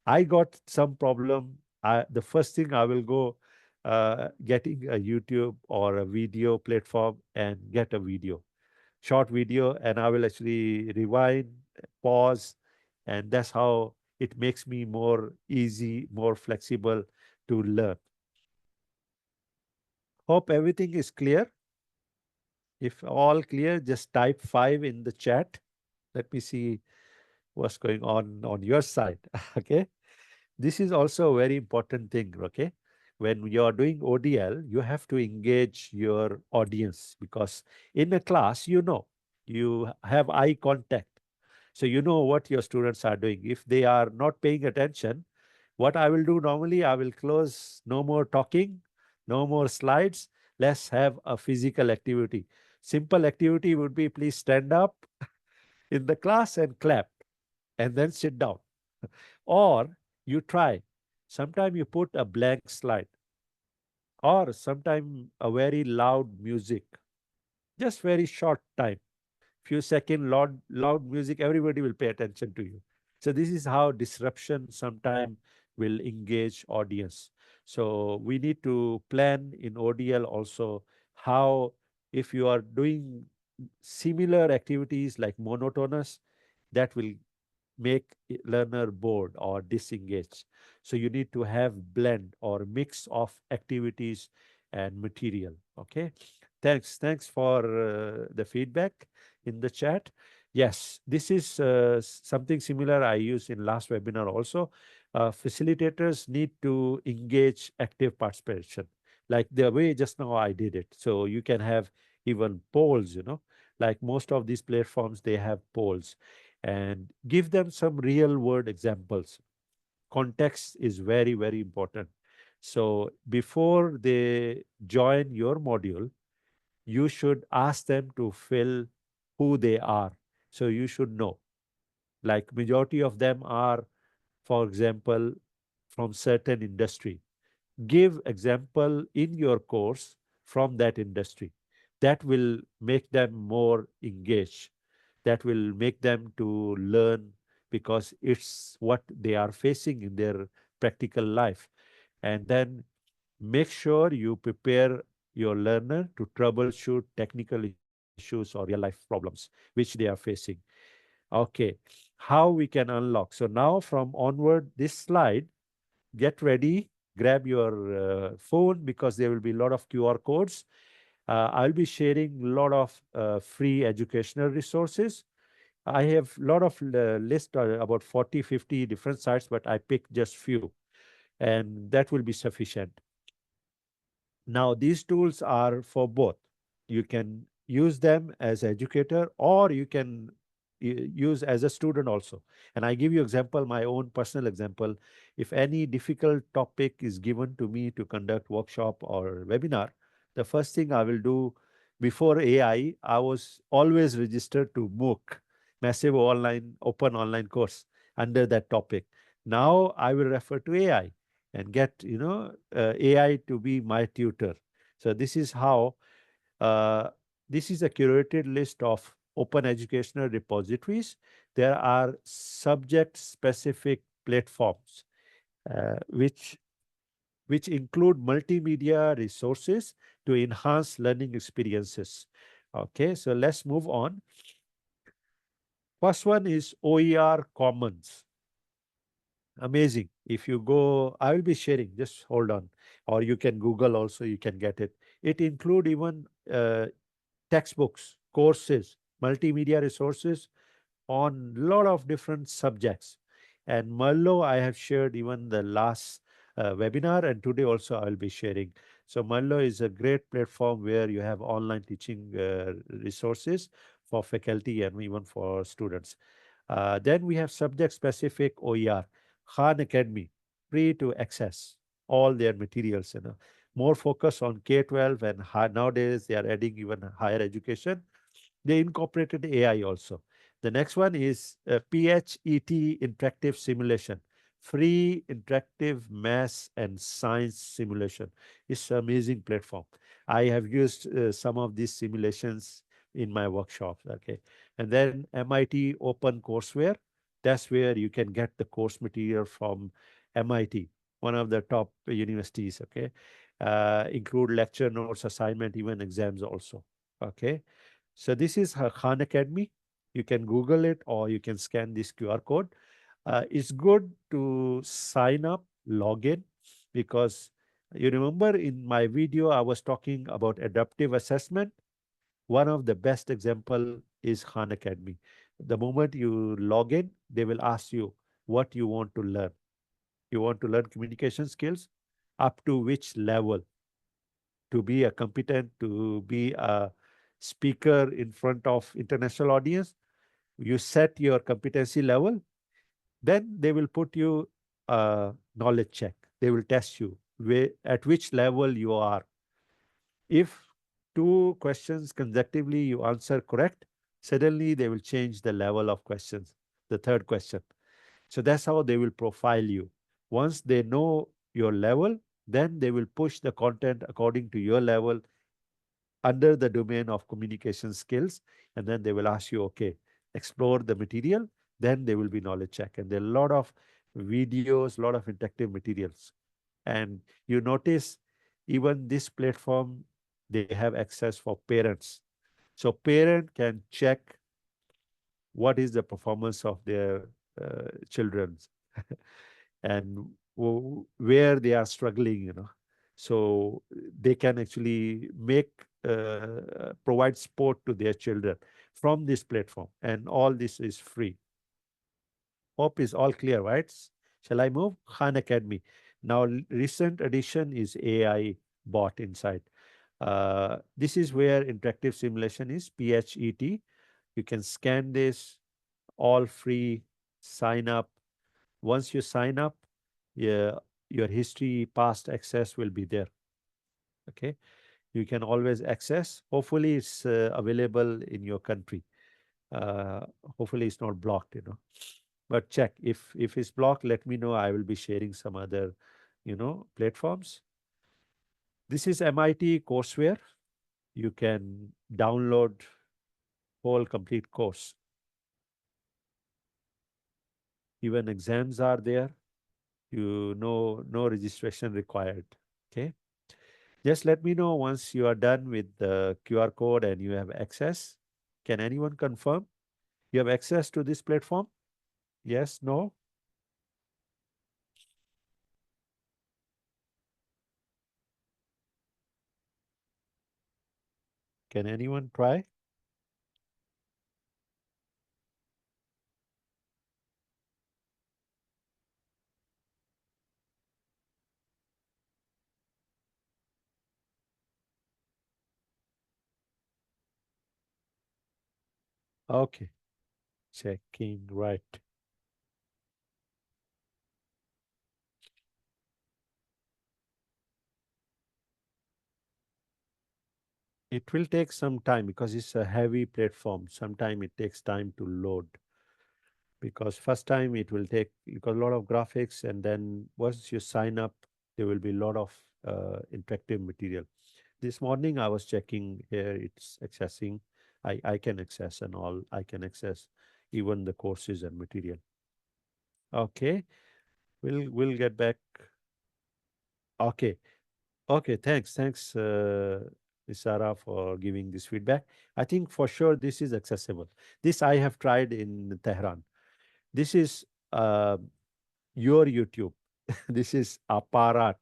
I got some problem. The first thing I will go getting a YouTube or a video platform and get a video, short video, and I will actually rewind, pause, and that's how it makes me more easy, more flexible to learn. Hope everything is clear. If all clear, just type 5 in the chat. Let me see what's going on your side. Okay. This is also a very important thing. Okay. When you're doing ODL, you have to engage your audience, because in a class, you have eye contact. So you know what your students are doing. If they are not paying attention, what I will do normally, I will close, no more talking, no more slides. Let's have a physical activity. Simple activity would be, please stand up in the class and clap and then sit down. Or you try. Sometime you put a blank slide, or sometime a very loud music, just very short time. Few second loud music, everybody will pay attention to you. So this is how disruption sometime will engage audience. So we need to plan in ODL also how, if you are doing similar activities like monotonous, that will make learner bored or disengaged. So you need to have blend or mix of activities and material. Okay. Thanks for the feedback in the chat. Yes, this is something similar I used in last webinar also. Facilitators need to engage active participation, like the way just now I did it. So you can have even polls, like most of these platforms, they have polls, and give them some real world examples. Context is very, very important. So before they join your module, you should ask them to fill who they are. So you should know, like majority of them are, for example, from certain industry. Give example in your course from that industry. That will make them more engaged. That will make them to learn, because it's what they are facing in their practical life. And then make sure you prepare your learner to troubleshoot technical issues issues or real life problems which they are facing. Okay, how we can unlock. So now from onward, this slide, get ready, grab your phone because there will be a lot of QR codes. I'll be sharing a lot of free educational resources. I have a lot of list about 40, 50 different sites, but I picked just few, and that will be sufficient. Now, these tools are for both. You can use them as educator, or you can use as a student also. And I give you example, my own personal example. If any difficult topic is given to me to conduct workshop or webinar, the first thing I will do before AI, I was always registered to MOOC, massive online, open online course under that topic. Now I will refer to AI and get AI to be my tutor. So this is how this is a curated list of open educational repositories. There are subject specific platforms which include multimedia resources to enhance learning experiences. Okay, so let's move on. First one is OER Commons. Amazing. If you go, I will be sharing, just hold on. Or you can Google also, you can get it. It include even textbooks, courses, multimedia resources on lot of different subjects. And Merlo, I have shared even the last webinar, and today also I will be sharing. So Merlo is a great platform where you have online teaching resources for faculty and even for students. Then we have subject-specific OER, Khan Academy, free to access all their materials. More focus on K-12, and nowadays they are adding even higher education. They incorporated AI also. The next one is PHET interactive simulation, free interactive math and science simulation. It's an amazing platform. I have used some of these simulations in my workshops. Okay, and then MIT Open Courseware. That's where you can get the course material from MIT, one of the top universities. Okay, include lecture notes, assignment, even exams also. Okay, so this is Khan Academy. You can Google it or you can scan this QR code. It's good to sign up, log in, because you remember in my video, I was talking about adaptive assessment. One of the best example is Khan Academy. The moment you log in, they will ask you what you want to learn. You want to learn communication skills up to which level, to be a competent, to be a speaker in front of international audience. You set your competency level, then they will put you a knowledge check. They will test you at which level you are. If two questions consecutively you answer correct, suddenly they will change the level of questions, the third question. So that's how they will profile you. Once they know your level, then they will push the content according to your level under the domain of communication skills. And then they will ask you, okay, explore the material. Then there will be knowledge check. And there are a lot of videos, a lot of interactive materials. And you notice even this platform, they have access for parents. So parent can check what is the performance of their children and where they are struggling. So they can actually provide support to their children from this platform, and all this is free. Hope is all clear, right? Shall I move? Khan Academy. Now, recent addition is AI bot inside. This is where interactive simulation is, PHET. You can scan this, all free, sign up. Once you sign up, yeah, your history, past access will be there. Okay, you can always access. Hopefully, it's available in your country. Hopefully, it's not blocked. But check if it's blocked. Let me know. I will be sharing some other, platforms. This is MIT courseware. You can download whole complete course. Even exams are there. No registration required. Okay. Just let me know once you are done with the QR code and you have access. Can anyone confirm you have access to this platform? Yes, no? Can anyone try? Okay, checking right. It will take some time because it's a heavy platform. Sometime it takes time to load because first time it will take because a lot of graphics, and then once you sign up, there will be a lot of interactive material. This morning I was checking here, it's accessing. I can access and all. I can access even the courses and material. Okay, we'll get back. Okay, okay. Thanks, Ms. Sarah, for giving this feedback. I think for sure this is accessible. This I have tried in Tehran. This is your YouTube. This is Aparat.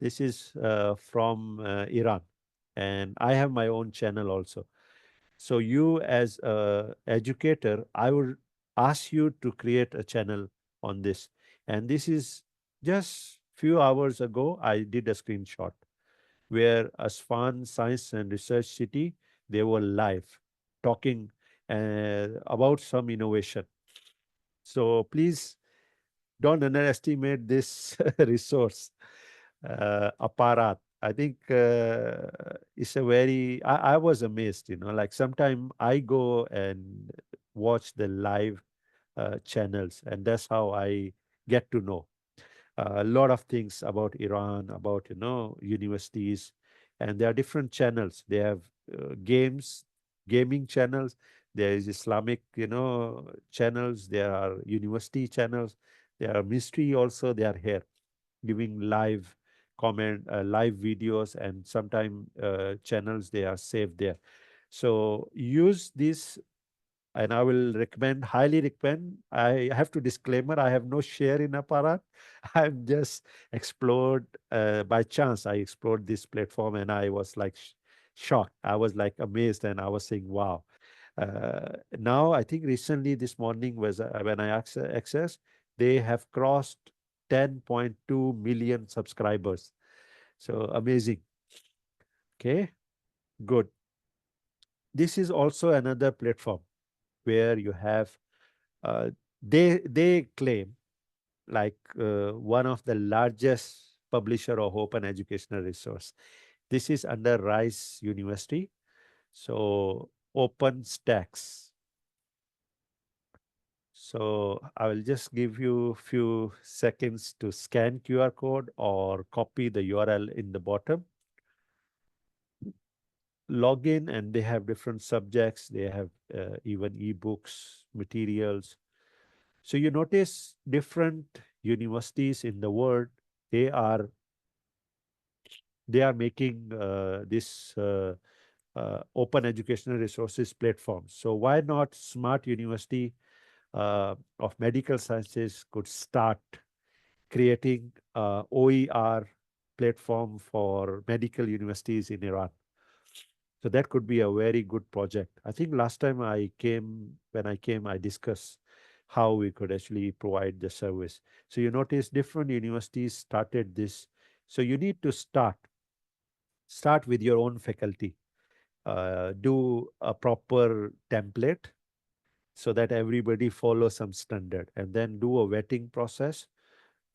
This is from Iran, and I have my own channel also. So you as a educator, I would ask you to create a channel on this. And this is just few hours ago, I did a screenshot where Asfan Science and Research City, they were live talking about some innovation. So please don't underestimate this resource, Aparat. I think it's a very, I was amazed, like sometime I go and watch the live channels, and that's how I get to know a lot of things about Iran, about, universities, and there are different channels. They have gaming channels. There is Islamic, channels. There are university channels. There are mystery also. They are here giving live live videos, and sometimes channels they are saved there. So use this, and I will recommend, highly recommend. I have to disclaimer, I have no share in Aparat. I've just explored, by chance, I explored this platform and I was like shocked. I was like amazed and I was saying, wow. Now, I think recently this morning was when I access, they have crossed 10.2 million subscribers. So amazing. Okay, good. This is also another platform where you have uh, they claim like one of the largest publisher of open educational resource. This is under Rice University. So OpenStax. So I will just give you a few seconds to scan QR code or copy the URL in the bottom. Log in, and they have different subjects. They have even ebooks, materials. So you notice different universities in the world, they are making this open educational resources platform. So why not Smart University of Medical Sciences could start creating OER platform for medical universities in Iran. So that could be a very good project. I think last time when I came, I discussed how we could actually provide the service. So you notice different universities started this. So you need to start with your own faculty, do a proper template so that everybody follows some standard, and then do a vetting process.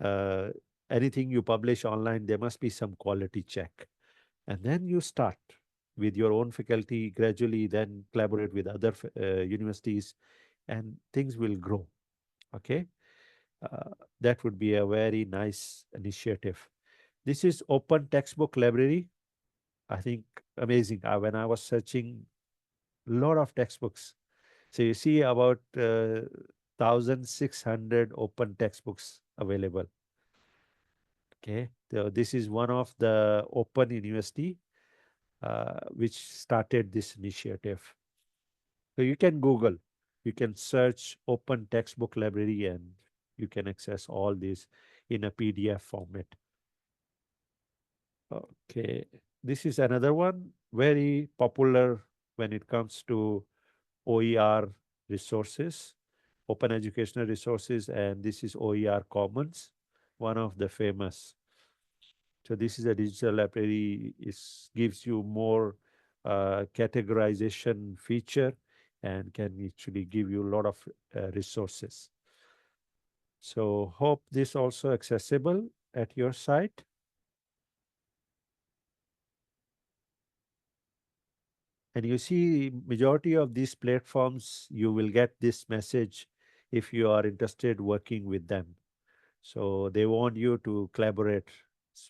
Uh, Anything you publish online, there must be some quality check. And then you start with your own faculty, gradually then collaborate with other universities, and things will grow. Okay. That would be a very nice initiative. This is Open Textbook Library. I think amazing. When I was searching, a lot of textbooks. So you see about 1,600 open textbooks available. Okay, so this is one of the open university which started this initiative. So you can Google, you can search open textbook library and you can access all this in a PDF format. Okay, this is another one very popular when it comes to OER resources, open educational resources, and this is OER Commons, one of the famous. So this is a digital library. It gives you more categorization feature and can actually give you a lot of resources. So hope this also accessible at your site. And you see majority of these platforms, you will get this message if you are interested working with them. So they want you to collaborate,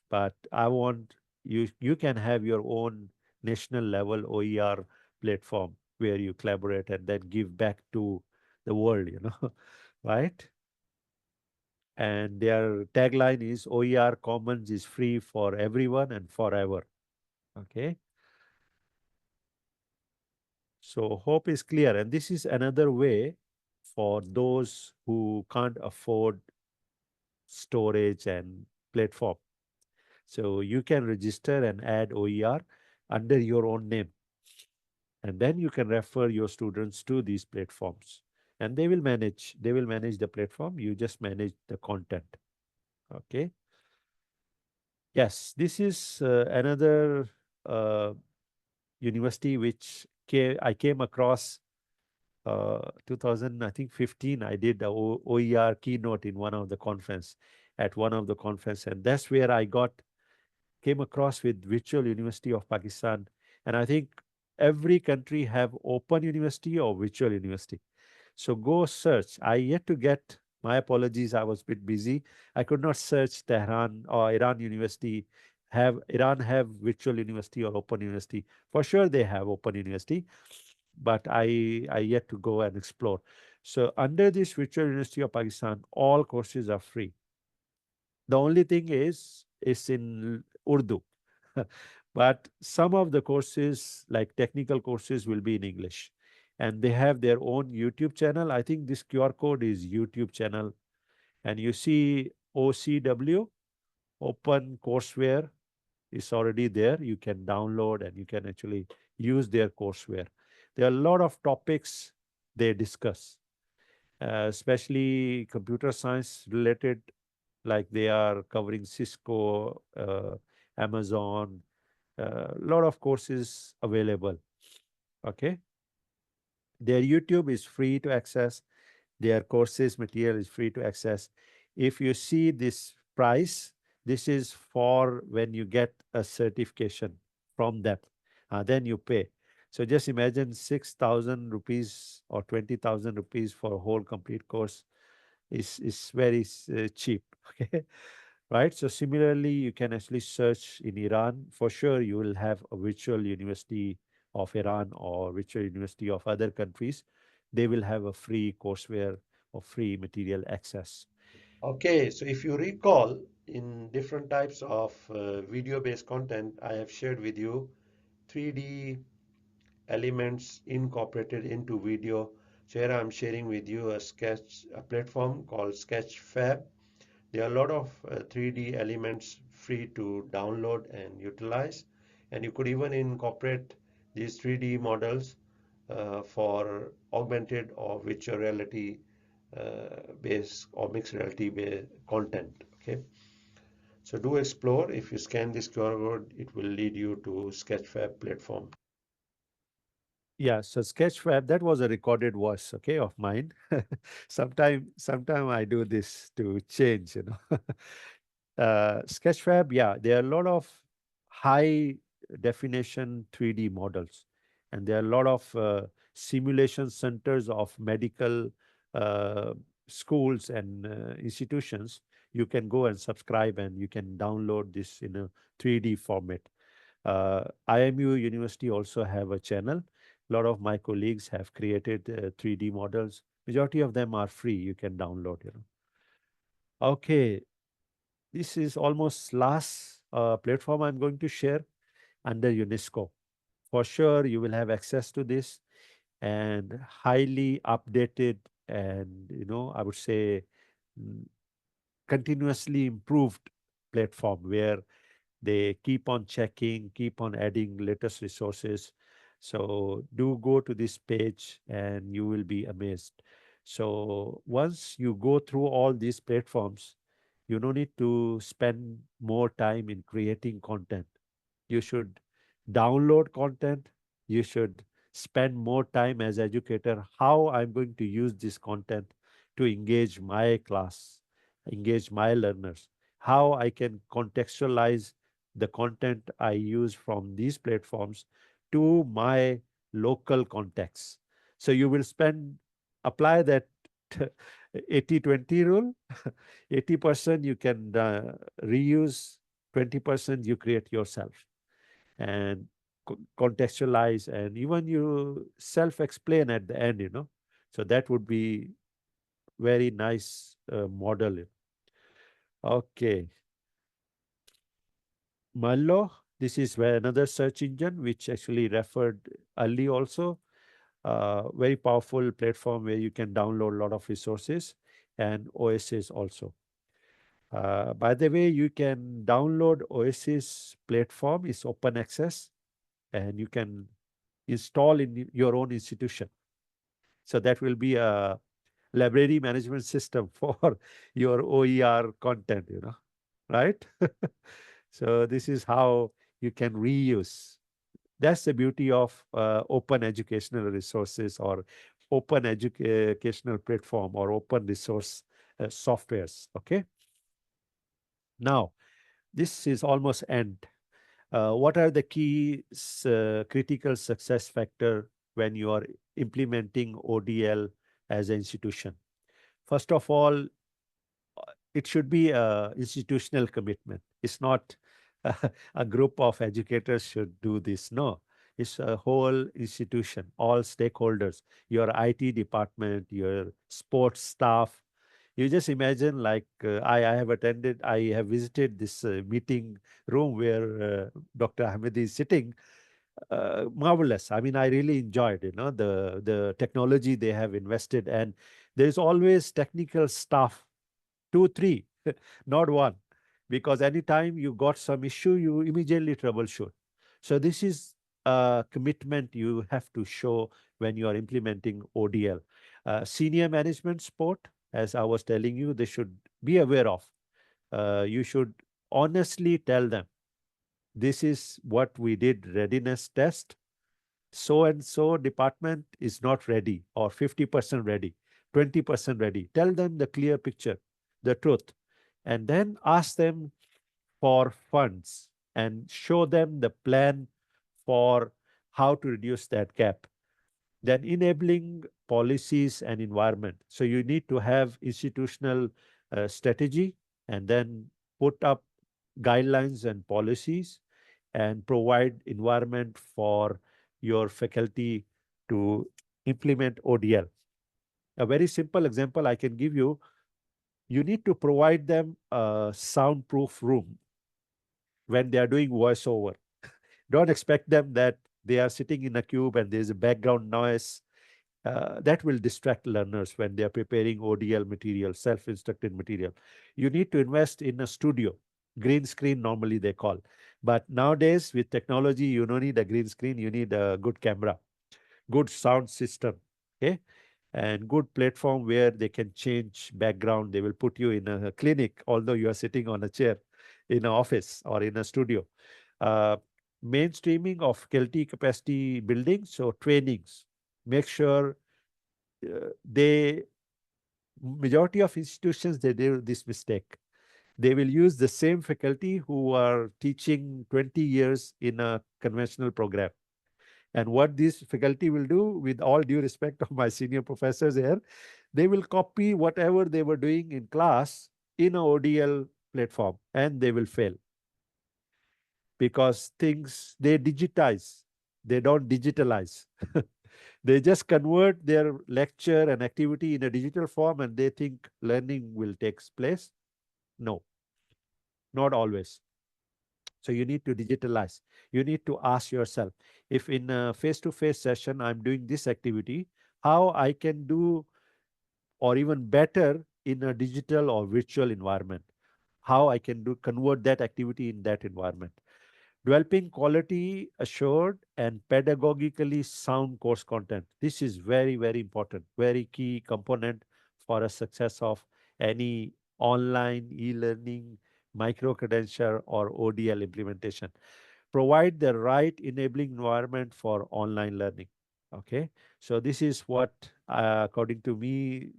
but I want you can have your own national level OER platform where you collaborate and then give back to the world, right? And their tagline is OER Commons is free for everyone and forever. Okay. So hope is clear. And this is another way for those who can't afford storage and platform. So you can register and add OER under your own name. And then you can refer your students to these platforms. And they will manage the platform. You just manage the content. Okay. Yes, this is another university which I came across 2000, I think 15. I did the OER keynote in one of the conference, and that's where I came across with Virtual University of Pakistan. And I think every country have open university or virtual university. So go search. I yet to get, my apologies, I was a bit busy. I could not search Tehran or Iran University. Iran have virtual university or open university? For sure they have open university, but I yet to go and explore. So under this Virtual University of Pakistan, all courses are free. The only thing is it's in Urdu. But some of the courses, like technical courses, will be in English. And they have their own YouTube channel. I think this QR code is YouTube channel. And you see OCW, Open Courseware, is already there. You can download and you can actually use their courseware. There are a lot of topics they discuss, especially computer science related, like they are covering Cisco, Amazon, a lot of courses available. Okay. Their YouTube is free to access. Their courses material is free to access. If you see this price, this is for when you get a certification from them. Then you pay. So just imagine 6,000 rupees or 20,000 rupees for a whole complete course is very cheap. Okay. Right. So similarly, you can actually search in Iran. For sure, you will have a virtual university of Iran or virtual university of other countries. They will have a free courseware or free material access. Okay, so if you recall, in different types of video-based content, I have shared with you 3D elements incorporated into video. So here I'm sharing with you a platform called Sketchfab. There are a lot of 3D elements free to download and utilize, and you could even incorporate these 3D models for augmented or virtual reality based or mixed reality based content. Okay, so do explore. If you scan this QR code, it will lead you to Sketchfab platform. Yeah, so Sketchfab, that was a recorded voice, okay, of mine. Sometime I do this to change, Sketchfab, yeah, there are a lot of high definition 3D models, and there are a lot of simulation centers of medical uh, schools and institutions. You can go and subscribe and you can download this in a 3D format. IMU University also have a channel. A lot of my colleagues have created 3D models. Majority of them are free. You can download, Okay. This is almost last platform I'm going to share under UNESCO. For sure, you will have access to this and highly updated and, I would say, mm, continuously improved platform where they keep on checking, keep on adding latest resources. So do go to this page and you will be amazed. So once you go through all these platforms, you don't need to spend more time in creating content. You should download content. You should spend more time as educator, how I'm going to use this content to engage my class, engage my learners, how I can contextualize the content I use from these platforms to my local context. So you will apply that 80-20 rule. 80% you can reuse, 20% you create yourself and contextualize, and even you self-explain at the end. So that would be very nice model. Okay. Mallo, this is where another search engine, which actually referred early also. Very powerful platform where you can download a lot of resources, and Oasis also. By the way, you can download Oasis platform, is open access, and you can install in your own institution. So that will be a library management system for your OER content, right? So this is how you can reuse. That's the beauty of open educational resources or open educational platform or open resource softwares. Okay. Now, this is almost end. What are the key critical success factor when you are implementing ODL as an institution? First of all, it should be a institutional commitment. It's not a group of educators should do this. No, it's a whole institution, all stakeholders, your IT department, your sports staff. You just imagine, like I have visited this meeting room where Dr. Ahmed is sitting. Marvelous. I mean, I really enjoyed, the technology they have invested, and there's always technical staff, two, three, not one, because anytime you got some issue, you immediately troubleshoot. So this is a commitment you have to show when you are implementing ODL. Senior management support, as I was telling you, they should be aware of. You should honestly tell them, this is what we did readiness test. So and so department is not ready or 50% ready, 20% ready. Tell them the clear picture, the truth, and then ask them for funds and show them the plan for how to reduce that gap. Then enabling policies and environment. So you need to have institutional strategy and then put up guidelines and policies and provide environment for your faculty to implement ODL. A very simple example I can give you, you need to provide them a soundproof room when they are doing voiceover. Don't expect them that they are sitting in a cube and there's a background noise. That will distract learners when they are preparing ODL material, self-instructed material. You need to invest in a studio, green screen normally they call. But nowadays with technology, you don't need a green screen, you need a good camera, good sound system, okay? And good platform where they can change background. They will put you in a clinic, although you are sitting on a chair in an office or in a studio. Uh, Mainstreaming of faculty capacity building, so trainings. Make sure they majority of institutions they do this mistake. They will use the same faculty who are teaching 20 years in a conventional program. And what this faculty will do, with all due respect of my senior professors here, they will copy whatever they were doing in class in a ODL platform, and they will fail because things they digitize, they don't digitalize. They just convert their lecture and activity in a digital form and they think learning will take place. No. not always. So you need to digitalize. You need to ask yourself, if in a face-to-face session I'm doing this activity, how I can do or even better in a digital or virtual environment, how I can do convert that activity in that environment. Developing quality assured and pedagogically sound course content. This is very, very important, very key component for a success of any online e-learning, micro-credential or ODL implementation. Provide the right enabling environment for online learning. Okay, so this is what, according to me,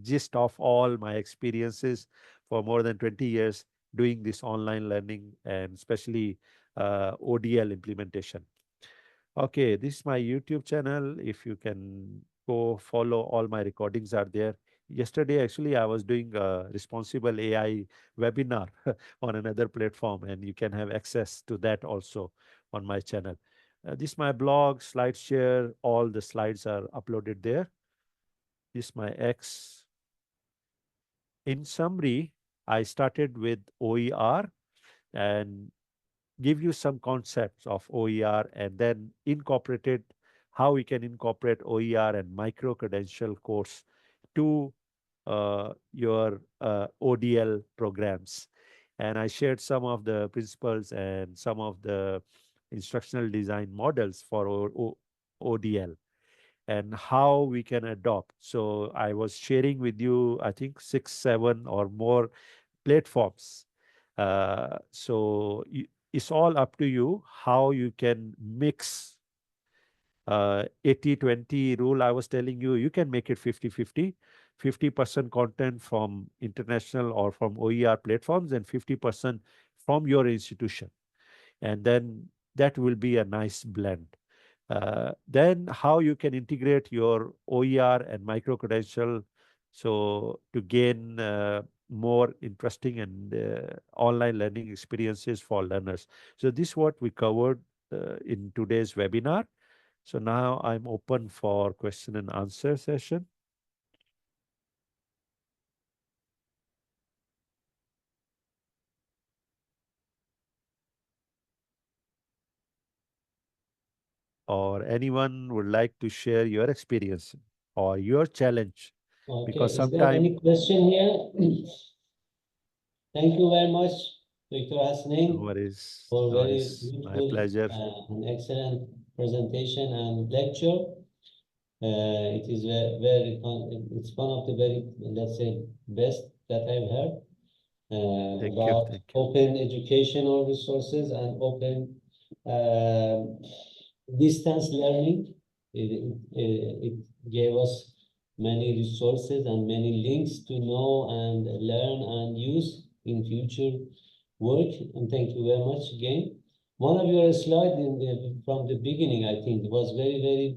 gist of all my experiences for more than 20 years doing this online learning and especially ODL implementation. Okay, this is my YouTube channel. If you can go follow, all my recordings are there. Yesterday, actually, I was doing a responsible AI webinar on another platform, and you can have access to that also on my channel. This is my blog, SlideShare. All the slides are uploaded there. This is my X. In summary, I started with OER and give you some concepts of OER and then incorporated how we can incorporate OER and micro credential course to your ODL programs. And I shared some of the principles and some of the instructional design models for ODL and how we can adopt. So I was sharing with you, I think 6, 7 or more platforms. So it's all up to you how you can mix 80-20 rule I was telling you. You can make it 50-50. 50% content from international or from OER platforms and 50% from your institution. And then that will be a nice blend. Then how you can integrate your OER and micro-credential so to gain more interesting and online learning experiences for learners. So this is what we covered in today's webinar. So now I'm open for question and answer session. Or anyone would like to share your experience or your challenge. Okay, Because is there sometimes any question here? Thank you very much, Dr. Hasnain, no worries, for no very worries. My beautiful pleasure. and excellent presentation and lecture. It is it's one of the very, let's say, best that I've heard Thank you, about thank you. open educational resources and open distance learning. It gave us many resources and many links to know and learn and use in future work. And thank you very much again. One of your slides from the beginning, I think, was very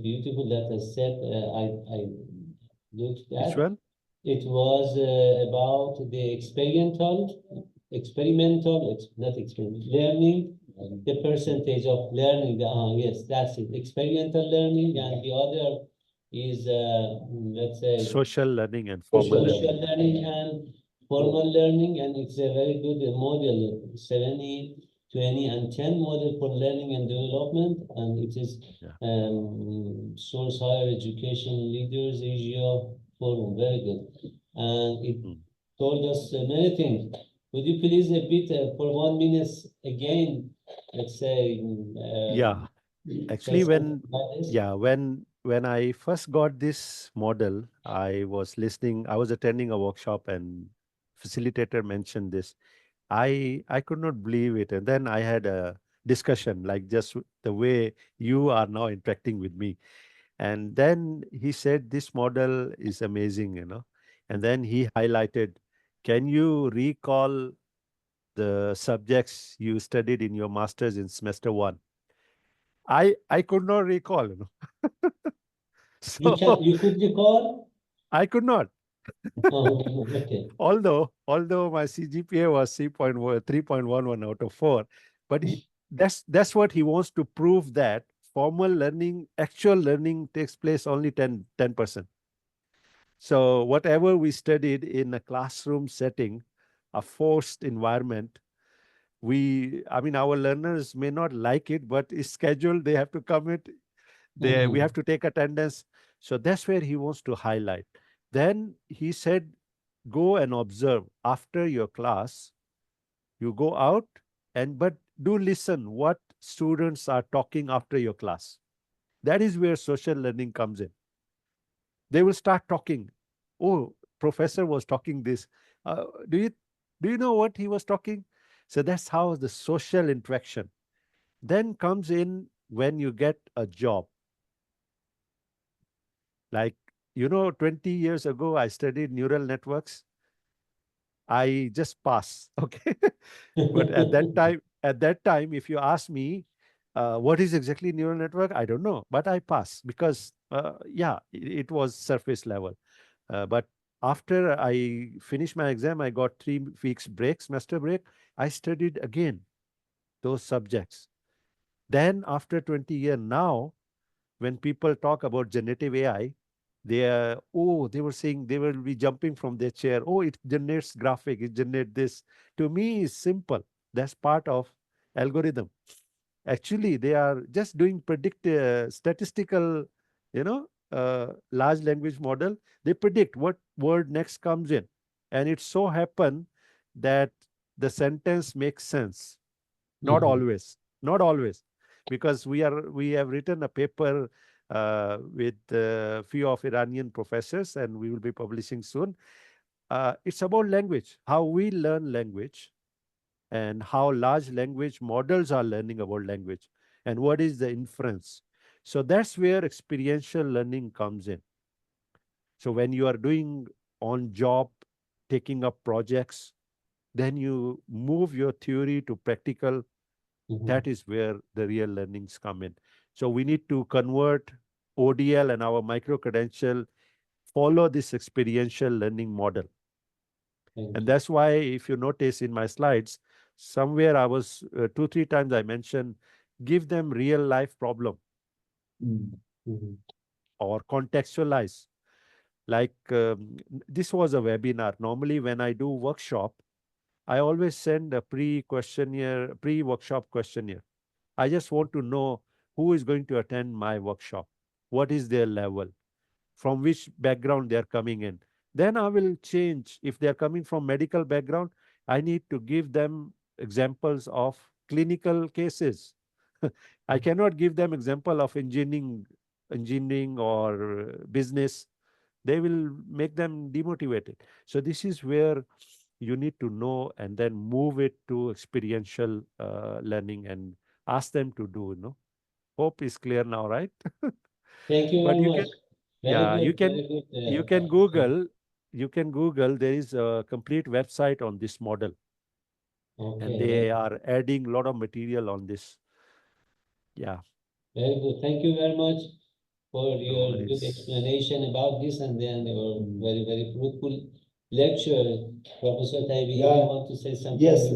beautiful. That I said, I looked Which at. one? It was about the not experimental, learning, the percentage of learning. Yes, that's it. Experimental learning, and the other is, let's say, Social learning and formal social learning. learning and formal learning, and it's a very good model, 70, 20, and 10 model for learning and development, and it is Yeah. Source Higher Education Leaders Asia Forum, very good. And it told us many things. Would you please a bit for 1 minute again, let's say, Yeah. say Actually, something about this? when I first got this model, I was listening, I was attending a workshop and facilitator mentioned this. I could not believe it. And then I had a discussion, like just the way you are now interacting with me. And then he said, this model is amazing, you know. And then he highlighted, can you recall the subjects you studied in your master's in semester 1? I could not recall, you know. So You could recall? I could not. Oh, okay. Although my CGPA was 3.11 out of 4, but that's what he wants to prove, that formal learning, actual learning takes place only 10%. So whatever we studied in a classroom setting, a forced environment. I mean, our learners may not like it, but it's scheduled. They have to commit. We have to take attendance. So that's where he wants to highlight. Then he said, go and observe after your class. You go out but do listen what students are talking after your class. That is where social learning comes in. They will start talking. Oh, professor was talking this. Do you know what he was talking? So that's how the social interaction then comes in when you get a job. Like, 20 years ago, I studied neural networks. I just passed. Okay. But at that time, if you ask me, what is exactly neural network? I don't know, but I passed because, yeah, it was surface level. But after I finished my exam, I got 3 weeks break, semester break. I studied again those subjects. Then after 20 years now, when people talk about generative AI, they were saying they will be jumping from their chair. Oh, it generates graphic, it generates this. To me, it's simple. That's part of algorithm. Actually, they are just doing statistical, large language model. They predict what word next comes in. And it so happen that the sentence makes sense. Not always. Not always. Because we have written a paper with a few of Iranian professors, and we will be publishing soon. It's about language, how we learn language, and how large language models are learning about language, and what is the inference. So that's where experiential learning comes in. So when you are doing on job, taking up projects, then you move your theory to practical. That is where the real learnings come in. So we need to convert ODL and our micro credential, follow this experiential learning model. And that's why, if you notice in my slides, somewhere I was 2-3 times I mentioned, give them real life problem or contextualize. Like this was a webinar. Normally when I do workshop, I always send a pre-workshop questionnaire. I just want to know who is going to attend my workshop, what is their level, from which background they are coming in. Then I will change. If they are coming from medical background, I need to give them examples of clinical cases. I cannot give them example of engineering or business. They will make them demotivated. So this is where you need to know and then move it to experiential learning and ask them to do. Hope is clear now, right? Thank you But very you much. can, Very yeah, good, very good. you can Google, there is a complete website on this model, and Okay, they are adding a lot of material on this. Yeah, very good. Thank you very much for no your good worries. explanation about this, and then your very, very fruitful lecture. Professor Taibi, you Yeah. want to say something? Yes,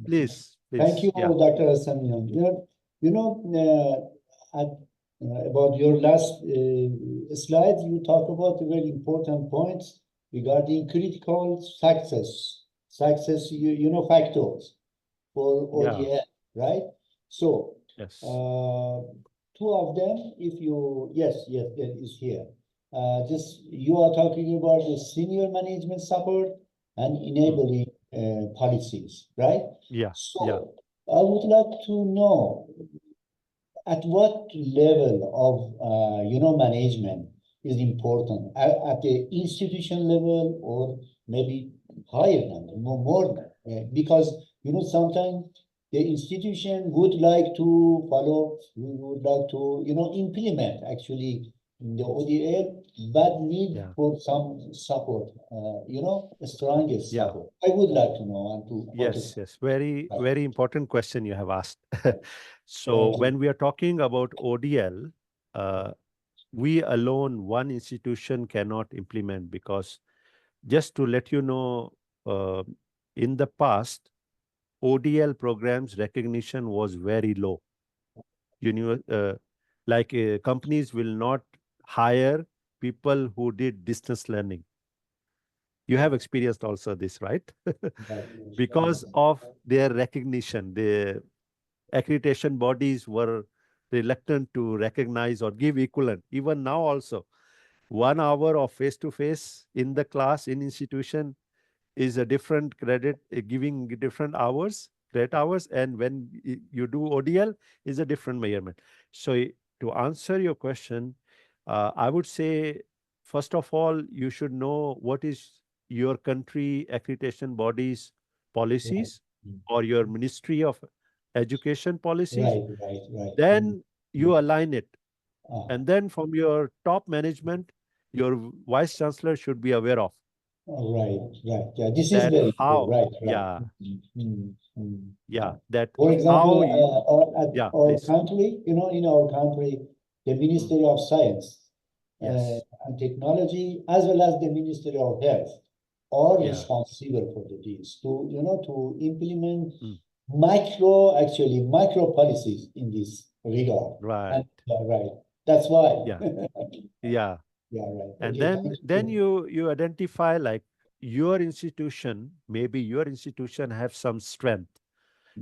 Please, thank you, yeah, Dr. Hasnain. About your last slide, you talk about very important points regarding critical success, factors for yeah, ODL, right? So, yes, two of them, yes, that is here. You are talking about the senior management support and enabling policies, right? yeah, yeah, So I would like to know at what level of management is important at the institution level or maybe higher level, more because sometimes the institution would like to follow, would like to implement actually the ODL, but need yeah, for some support, strongest yeah. support. I would like to know and to how to. Yes. Very, Right. very important question you have asked. So Thank you. when we are talking about ODL, we alone, one institution cannot implement, because just to let you know, uh, in the past, ODL programs recognition was very low. Like companies will not hire people who did distance learning. You have experienced also this, right? Right. Because of their recognition, the accreditation bodies were reluctant to recognize or give equivalent. Even now also, 1 hour of face-to-face in the class in institution is a different credit, giving different hours, credit hours, and when you do ODL is a different measurement. So to answer your question, I would say, first of all, you should know what is your country accreditation body's policies or your Ministry of Education policies. Right. Then you align it. Ah, And then from your top management, your vice chancellor should be aware of right. Yeah, this is that very true. how, Right. yeah, yeah, that For how example, you, at yeah, our please. country, in our country, the Ministry of Science Yes, and Technology, as well as the Ministry of Health, are yeah, responsible for this to to implement mm, micro policies in this regard. right, And right, that's why. yeah, yeah. Yeah, right. And Okay, thank then you. you identify like your institution, maybe your institution have some strength.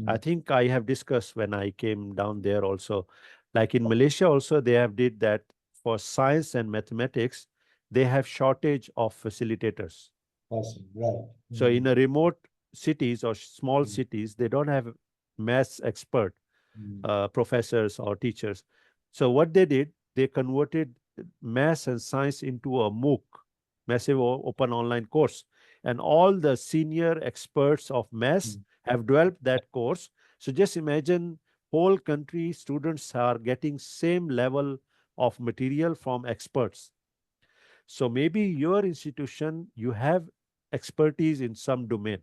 I think I have discussed when I came down there also, like in Malaysia also they have did that for science and mathematics, they have shortage of facilitators. Awesome. Right. So in a remote cities or small cities, they don't have maths expert professors or teachers. So what they did, they converted maths and science into a MOOC, massive open online course. And all the senior experts of maths have developed that course. So just imagine whole country students are getting same level of material from experts. So maybe your institution, you have expertise in some domain.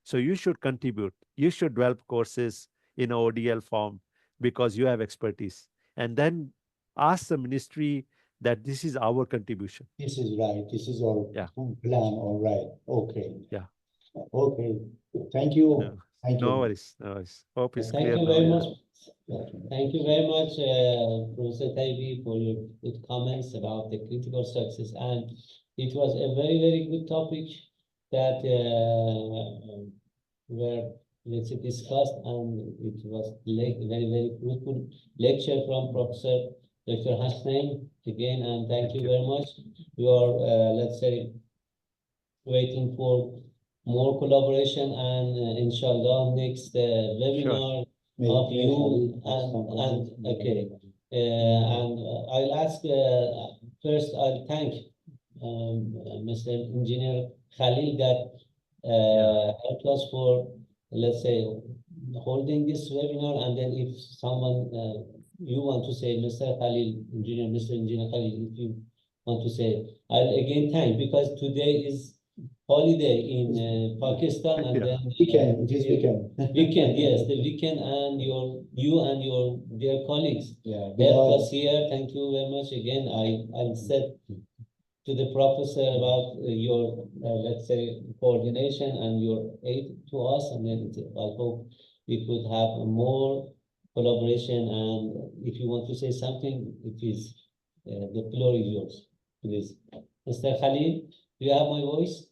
So you should contribute. You should develop courses in ODL form because you have expertise. And then ask the ministry that this is our contribution. This is right. This is our Yeah. plan. All right. Okay. Yeah. Okay. Thank you. No, Thank no you. worries. No worries. Hope it's Thank clear you now. very Yeah. much. Thank you very much, Professor Taibi, for your good comments about the critical success. And it was a very, very good topic that were, let's say, discussed, and it was very, very fruitful lecture from Professor Dr. Hasnain again, and thank you very much. We are, let's say, waiting for more collaboration, and inshallah next webinar of you and okay, and I'll ask first. I'll thank Mr. Engineer Khalil that helped us for, let's say, holding this webinar, and then if someone you want to say, Mr. Khalil, Mr. Engineer Khalil, if you want to say, I'll again thank, because today is holiday in Pakistan, and then Weekend. It is weekend. weekend, yes, the weekend, and you and your dear colleagues Yeah. helped us here. Thank you very much again. I said to the professor about your let's say coordination and your aid to us, and then I hope we could have more collaboration. And if you want to say something, it is the floor is yours, please. Mr. Khalil, do you have my voice?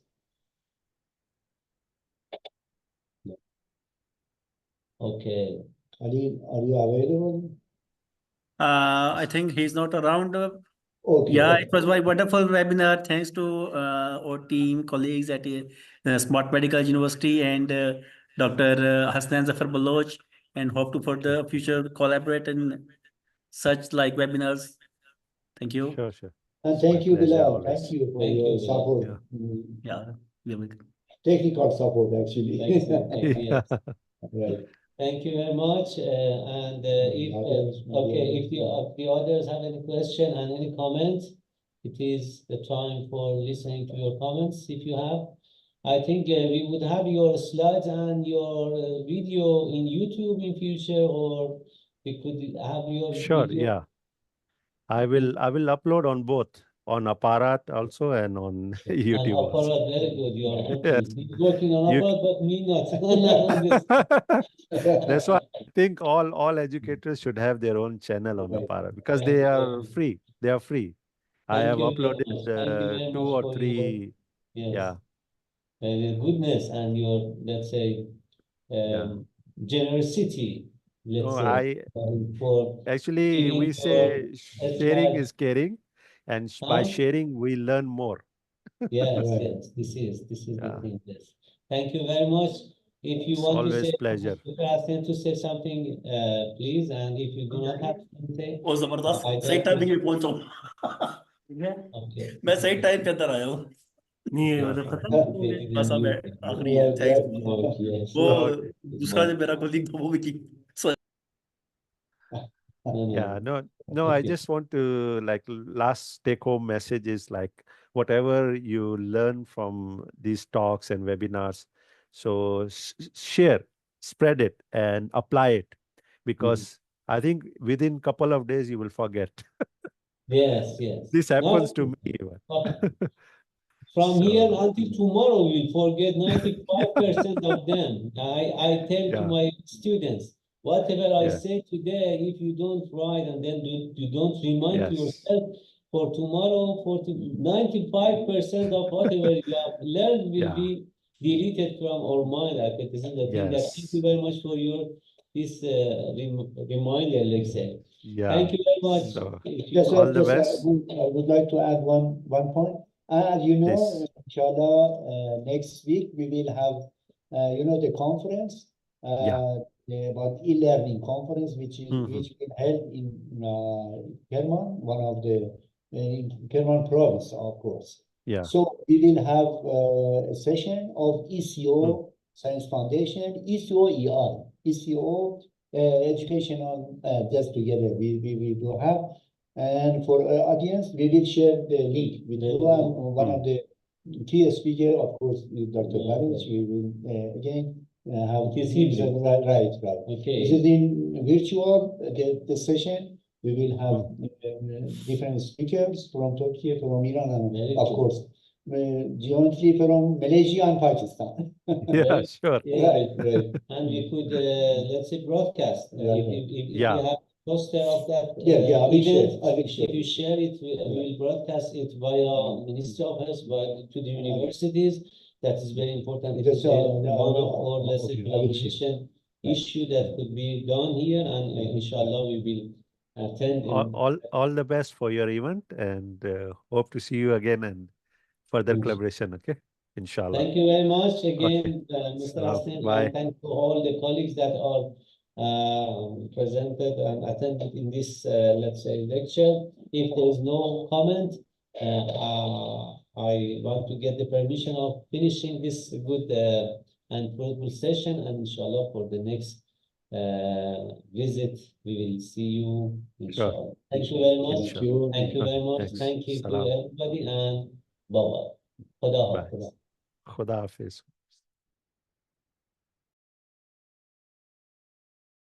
Okay. Khalil, are you available? I think he's not around. Okay. Yeah, it was a wonderful webinar. Thanks to our team, colleagues at Smart Medical University and Dr. Hasnain Zafar Baloch, and hope to further future collaborate in such like webinars. Thank you. Sure, sure. And thank My you, pleasure Bilal. always. Thank you for Thank your you, Bilal. support. Yeah, you're welcome. Technical support, actually. Thank you. Thank you. Yes. Right. Thank you very much. And if okay, if the others have any question and any comments, it is the time for listening to your comments. If you have, I think we would have your slides and your video in YouTube in future, or we could have your Sure, video. yeah. I will upload on both, on Aparat also and on And YouTube also. Aparat, very good. You are working. Yes. He's working on You- Aparat, but me not. That's why I think all educators should have their own channel on Aparat because they are free. They are free. I Thank have you very uploaded much. Thank you very 2 much or for your 3 Yes. Yeah. Your goodness and your, let's say, Yeah. generosity, let's No, say, for actually, giving we say a sharing child. is caring, and by Huh? sharing, we learn more. Yes, Right. yes, this is the Yeah. thing. Yes. Thank you very much. If you It's want to always say, pleasure. Dr. Hasnain, to say something, please. And if you do not have something, ओ जबरदस्त I सही just timing will- में पहुंचा हूँ ठीक है okay. मैं सही time पे अंदर आया हूँ नहीं है मतलब Okay. खत्म हो गया बस अब आखिरी है थैंक्स Yes. वो Okay. दूसरा जो मेरा कोलिग था वो भी की No, no, Yeah, no. no, I Thank you. just want to like last take home message is like whatever you learn from these talks and webinars, so share, spread it and apply it because I think within couple of days you will forget. Yes, yes. This happens to No, me even. from here So until tomorrow, we'll forget 95% of them. I tell to yeah, my students, whatever I yeah, say today, if you don't write and then you don't remind to yes, yourself for tomorrow, 95% of whatever you have learned will yeah, be deleted from our mind. I think this is the thing that thank you yes, very much for your this reminder, let's say. yeah. Thank you very much. So Yes, all the just best. I would like to add one point. As you know, This, inshallah, next week we will have, the conference, yeah. about e-learning conference, which Mhm. will held in Kerman, one of the Kerman province, of course. Yeah. So we will have a session of ECO, Science Foundation, ECO ER, ECO educational, just together we do have. And for audience, we will share the link with you. And one of the key speaker, of course, is Dr. Baloch. We will again have It is hybrid. Right. Okay. This is in virtual the session. We will have different speakers from Turkey, from Iran, and Very of good. course, jointly from Malaysia and Pakistan. Yeah, Right. sure. Right. And we could, let's say, broadcast. If Yeah. you have poster of that Yeah, I will share. event, I will share. if you share it, we will broadcast it via Ministry of Health, to the universities. That is very important. It is Yes, one of our, let's say, okay, I will share. collaboration issue that could be done here, and inshallah we will attend. All the best for your event and hope to see you again and further Yes. collaboration. Okay. Inshallah. Thank you very much Okay. again, Mr. So, Hasnain, bye. and thank to all the colleagues that are presented and attended in this, let's say, lecture. If there is no comment, I want to get the permission of finishing this good and fruitful session, and inshallah for the next visit, we will see you, inshallah. Thank you very much. Inshallah. Thank you Okay, very much. thanks. Thank you to Salam. everybody, and bye-bye. Khuda Bye. Hafiz. Khuda Hafiz.